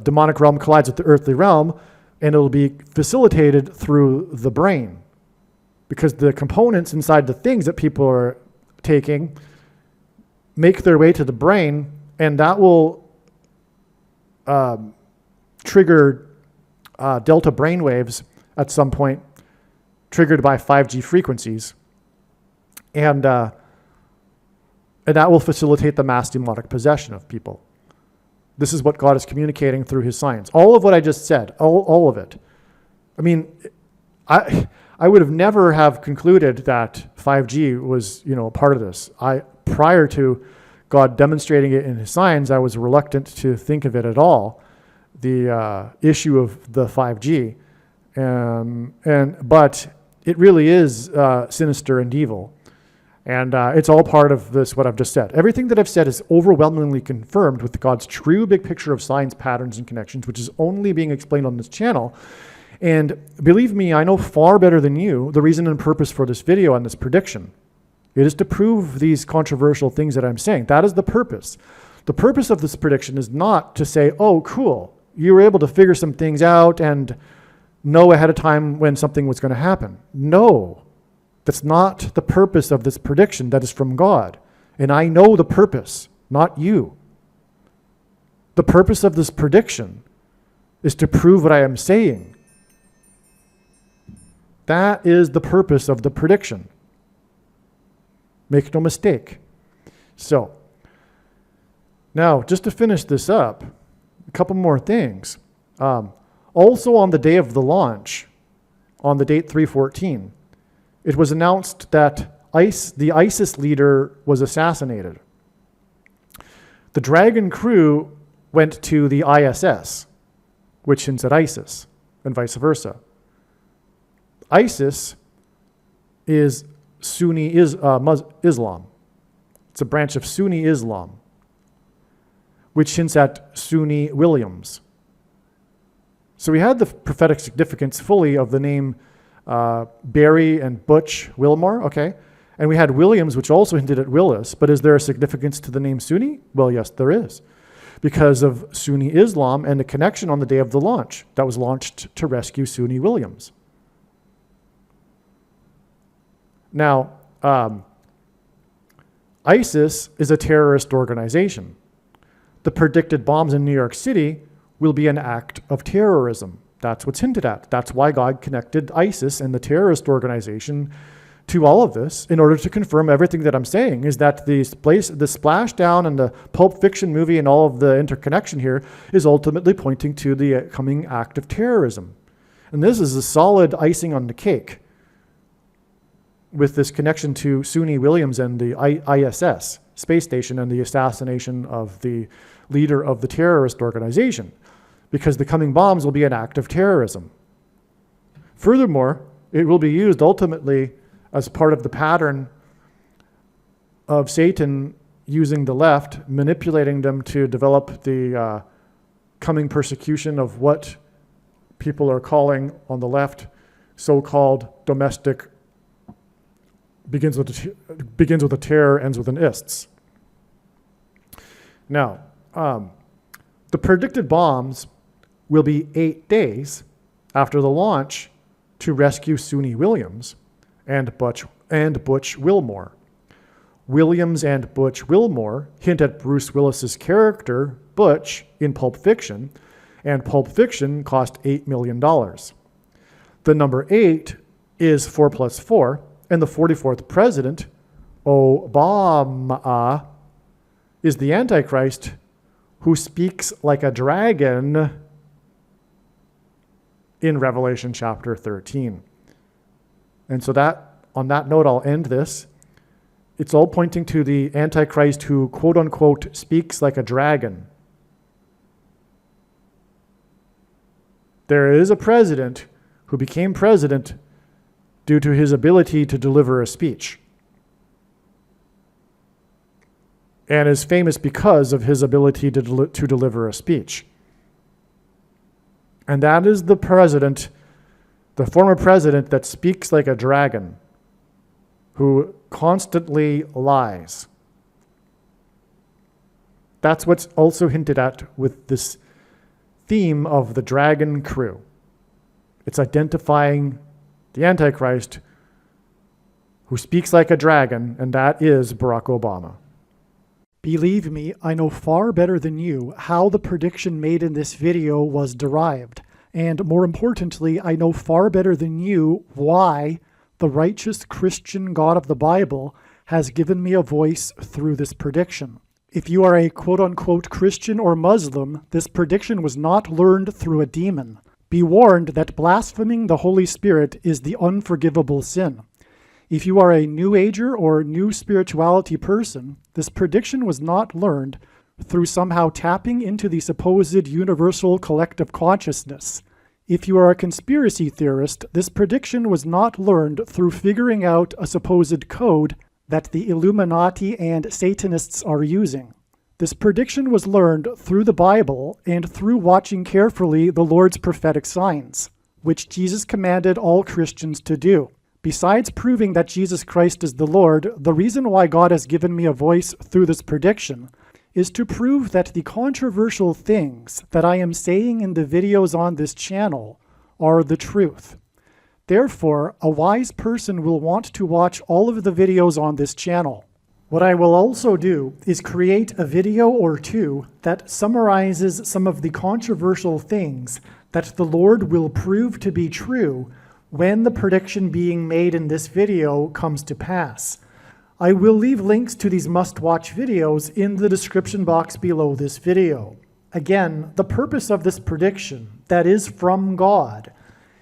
demonic realm collides with the earthly realm, and it'll be facilitated through the brain, because the components inside the things that people are taking make their way to the brain, and that will trigger delta brain waves at some point, triggered by 5G frequencies, and that will facilitate the mass demonic possession of people. This is what God is communicating through his science. All of what I just said, all of it. I mean, I would have never have concluded that 5G was, a part of this. Prior to God demonstrating it in his science, I was reluctant to think of it at all, the issue of the 5G. But it really is sinister and evil. And it's all part of this, what I've just said. Everything that I've said is overwhelmingly confirmed with God's true big picture of science, patterns, and connections, which is only being explained on this channel. And believe me, I know far better than you the reason and purpose for this video and this prediction. It is to prove these controversial things that I'm saying. That is the purpose. The purpose of this prediction is not to say, oh, cool, you were able to figure some things out and know ahead of time when something was going to happen. No. That's not the purpose of this prediction. That is from God. And I know the purpose, not you. The purpose of this prediction is to prove what I am saying. That is the purpose of the prediction. Make no mistake. So, now, just to finish this up, a couple more things. Also on the day of the launch, on the date 3/14, it was announced that the ISIS leader was assassinated. The Dragon crew went to the ISS, which hints at ISIS, and vice versa. ISIS is Sunni Islam. It's a branch of Sunni Islam, which hints at Sunni Williams. So we had the prophetic significance fully of the name Barry and Butch Wilmore, okay? And we had Williams, which also hinted at Willis, but is there a significance to the name Sunni? Well, yes, there is. Because of Sunni Islam and the connection on the day of the launch that was launched to rescue Sunni Williams. Now, ISIS is a terrorist organization. The predicted bombs in New York City will be an act of terrorism. That's what's hinted at. That's why God connected ISIS and the terrorist organization to all of this in order to confirm everything that I'm saying, is that the splashdown and the Pulp Fiction movie and all of the interconnection here is ultimately pointing to the coming act of terrorism. And this is a solid icing on the cake with this connection to Sunni Williams and the ISS space station and the assassination of the leader of the terrorist organization, because the coming bombs will be an act of terrorism. Furthermore, it will be used ultimately as part of the pattern of Satan using the left, manipulating them to develop the coming persecution of what people are calling on the left so-called domestic, begins with a terror, ends with an ists. Now, the predicted bombs will be 8 days after the launch to rescue Sunni Williams and Butch Wilmore. Williams and Butch Wilmore hint at Bruce Willis's character, Butch, in Pulp Fiction, and Pulp Fiction cost $8 million. The number 8 is 4 plus 4, and the 44th president, Obama, is the Antichrist who speaks like a dragon in Revelation chapter 13. And so that, on that note, I'll end this. It's all pointing to the Antichrist who, quote unquote, speaks like a dragon. There is a president who became president due to his ability to deliver a speech, and is famous because of his ability to deliver a speech. And that is the president, the former president that speaks like a dragon, who constantly lies. That's what's also hinted at with this theme of the dragon crew. It's identifying the Antichrist who speaks like a dragon, and that is Barack Obama. Believe me, I know far better than you how the prediction made in this video was derived. And more importantly, I know far better than you why the righteous Christian God of the Bible has given me a voice through this prediction. If you are a quote-unquote Christian or Muslim, this prediction was not learned through a demon. Be warned that blaspheming the Holy Spirit is the unforgivable sin. If you are a New Ager or New Spirituality person, this prediction was not learned through somehow tapping into the supposed universal collective consciousness. If you are a conspiracy theorist, this prediction was not learned through figuring out a supposed code that the Illuminati and Satanists are using. This prediction was learned through the Bible and through watching carefully the Lord's prophetic signs, which Jesus commanded all Christians to do. Besides proving that Jesus Christ is the Lord, the reason why God has given me a voice through this prediction is to prove that the controversial things that I am saying in the videos on this channel are the truth. Therefore, a wise person will want to watch all of the videos on this channel. What I will also do is create a video or two that summarizes some of the controversial things that the Lord will prove to be true when the prediction being made in this video comes to pass. I will leave links to these must-watch videos in the description box below this video. Again, the purpose of this prediction, that is from God,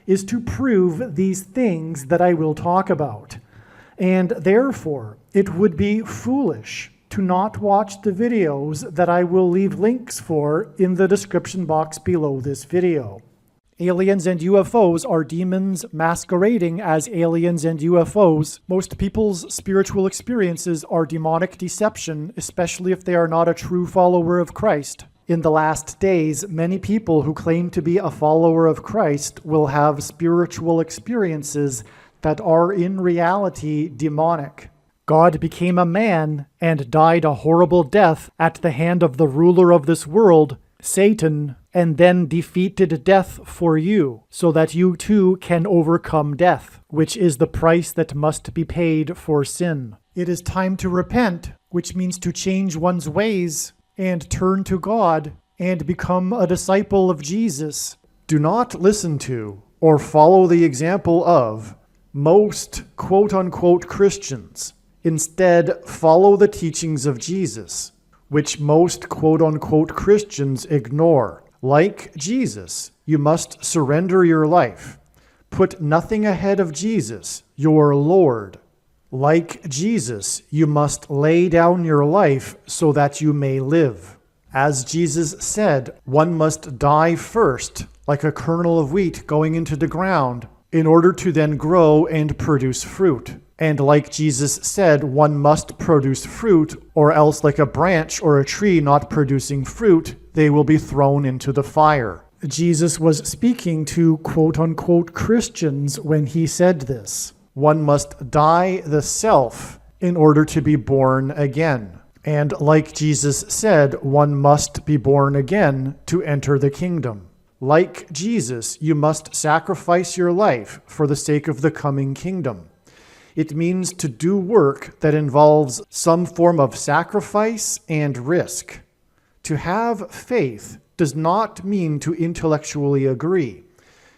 is to prove these things that I will talk about. And therefore, it would be foolish to not watch the videos that I will leave links for in the description box below this video. Aliens and UFOs are demons masquerading as aliens and UFOs. Most people's spiritual experiences are demonic deception, especially if they are not a true follower of Christ. In the last days, many people who claim to be a follower of Christ will have spiritual experiences that are in reality demonic. God became a man and died a horrible death at the hand of the ruler of this world, Satan, and then defeated death for you, so that you too can overcome death, which is the price that must be paid for sin. It is time to repent, which means to change one's ways and turn to God and become a disciple of Jesus. Do not listen to or follow the example of most quote-unquote Christians. Instead, follow the teachings of Jesus, which most quote-unquote Christians ignore. Like Jesus, you must surrender your life. Put nothing ahead of Jesus, your Lord. Like Jesus, you must lay down your life so that you may live. As Jesus said, one must die first, like a kernel of wheat going into the ground, in order to then grow and produce fruit. And like Jesus said, one must produce fruit, or else like a branch or a tree not producing fruit, they will be thrown into the fire. Jesus was speaking to quote-unquote Christians when he said this. One must die the self in order to be born again. And like Jesus said, one must be born again to enter the kingdom. Like Jesus, you must sacrifice your life for the sake of the coming kingdom. It means to do work that involves some form of sacrifice and risk. To have faith does not mean to intellectually agree.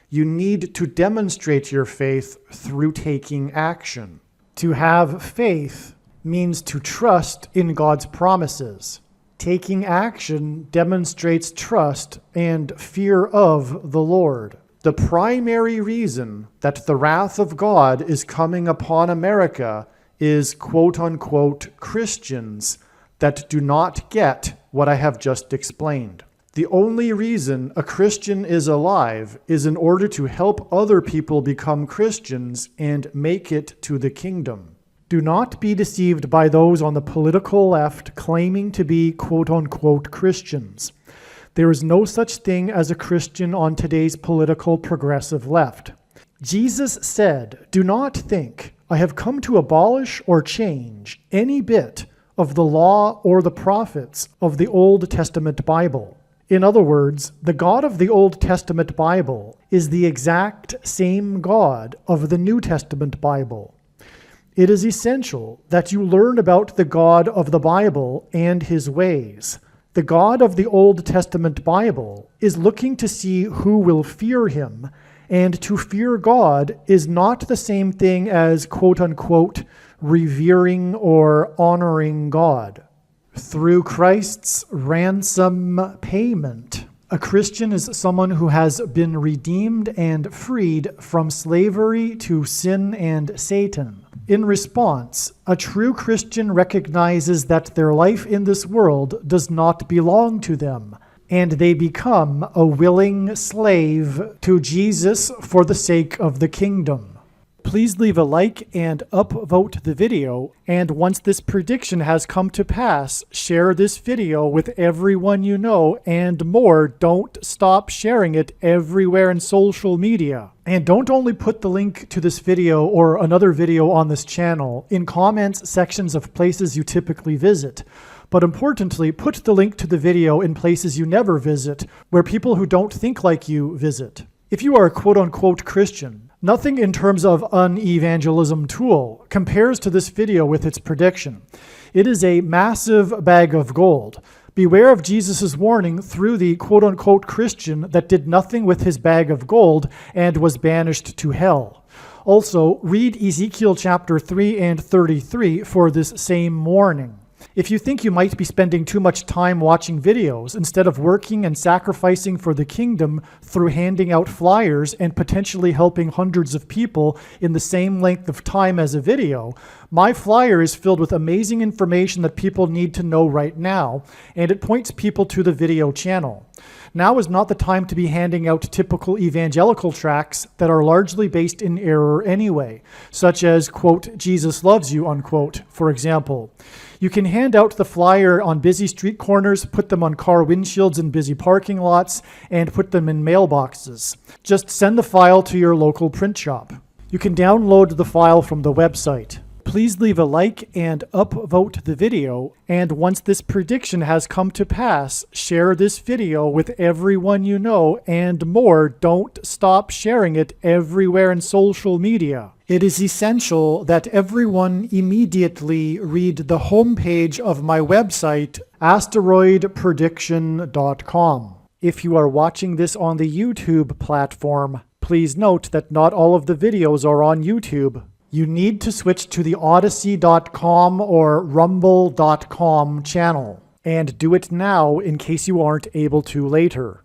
You need to demonstrate your faith through taking action. To have faith means to trust in God's promises. Taking action demonstrates trust and fear of the Lord. The primary reason that the wrath of God is coming upon America is quote-unquote Christians that do not get what I have just explained. The only reason a Christian is alive is in order to help other people become Christians and make it to the kingdom. Do not be deceived by those on the political left claiming to be quote-unquote Christians. There is no such thing as a Christian on today's political progressive left. Jesus said, "Do not think I have come to abolish or change any bit of the law or the prophets of the Old Testament Bible." In other words, the God of the Old Testament Bible is the exact same God of the New Testament Bible. It is essential that you learn about the God of the Bible and his ways. The God of the Old Testament Bible is looking to see who will fear him, and to fear God is not the same thing as quote-unquote revering or honoring God. Through Christ's ransom payment, a Christian is someone who has been redeemed and freed from slavery to sin and Satan. In response, a true Christian recognizes that their life in this world does not belong to them, and they become a willing slave to Jesus for the sake of the kingdom. Please leave a like and upvote the video, and once this prediction has come to pass, share this video with everyone you know, and more, don't stop sharing it everywhere in social media. And don't only put the link to this video or another video on this channel in comments sections of places you typically visit, but importantly, put the link to the video in places you never visit, where people who don't think like you visit. If you are a quote-unquote Christian, nothing in terms of an evangelism tool compares to this video with its prediction. It is a massive bag of gold. Beware of Jesus' warning through the quote-unquote Christian that did nothing with his bag of gold and was banished to hell. Also, read Ezekiel chapter 3 and 33 for this same warning. If you think you might be spending too much time watching videos instead of working and sacrificing for the kingdom through handing out flyers and potentially helping hundreds of people in the same length of time as a video, my flyer is filled with amazing information that people need to know right now, and it points people to the video channel. Now is not the time to be handing out typical evangelical tracts that are largely based in error anyway, such as, quote, Jesus loves you, unquote, for example. You can hand out the flyer on busy street corners, put them on car windshields in busy parking lots, and put them in mailboxes. Just send the file to your local print shop. You can download the file from the website. Please leave a like and upvote the video, and once this prediction has come to pass, share this video with everyone you know, and more, don't stop sharing it everywhere in social media. It is essential that everyone immediately read the homepage of my website, asteroidprediction.com. If you are watching this on the YouTube platform, please note that not all of the videos are on YouTube. You need to switch to the Odyssey.com or Rumble.com channel, and do it now in case you aren't able to later.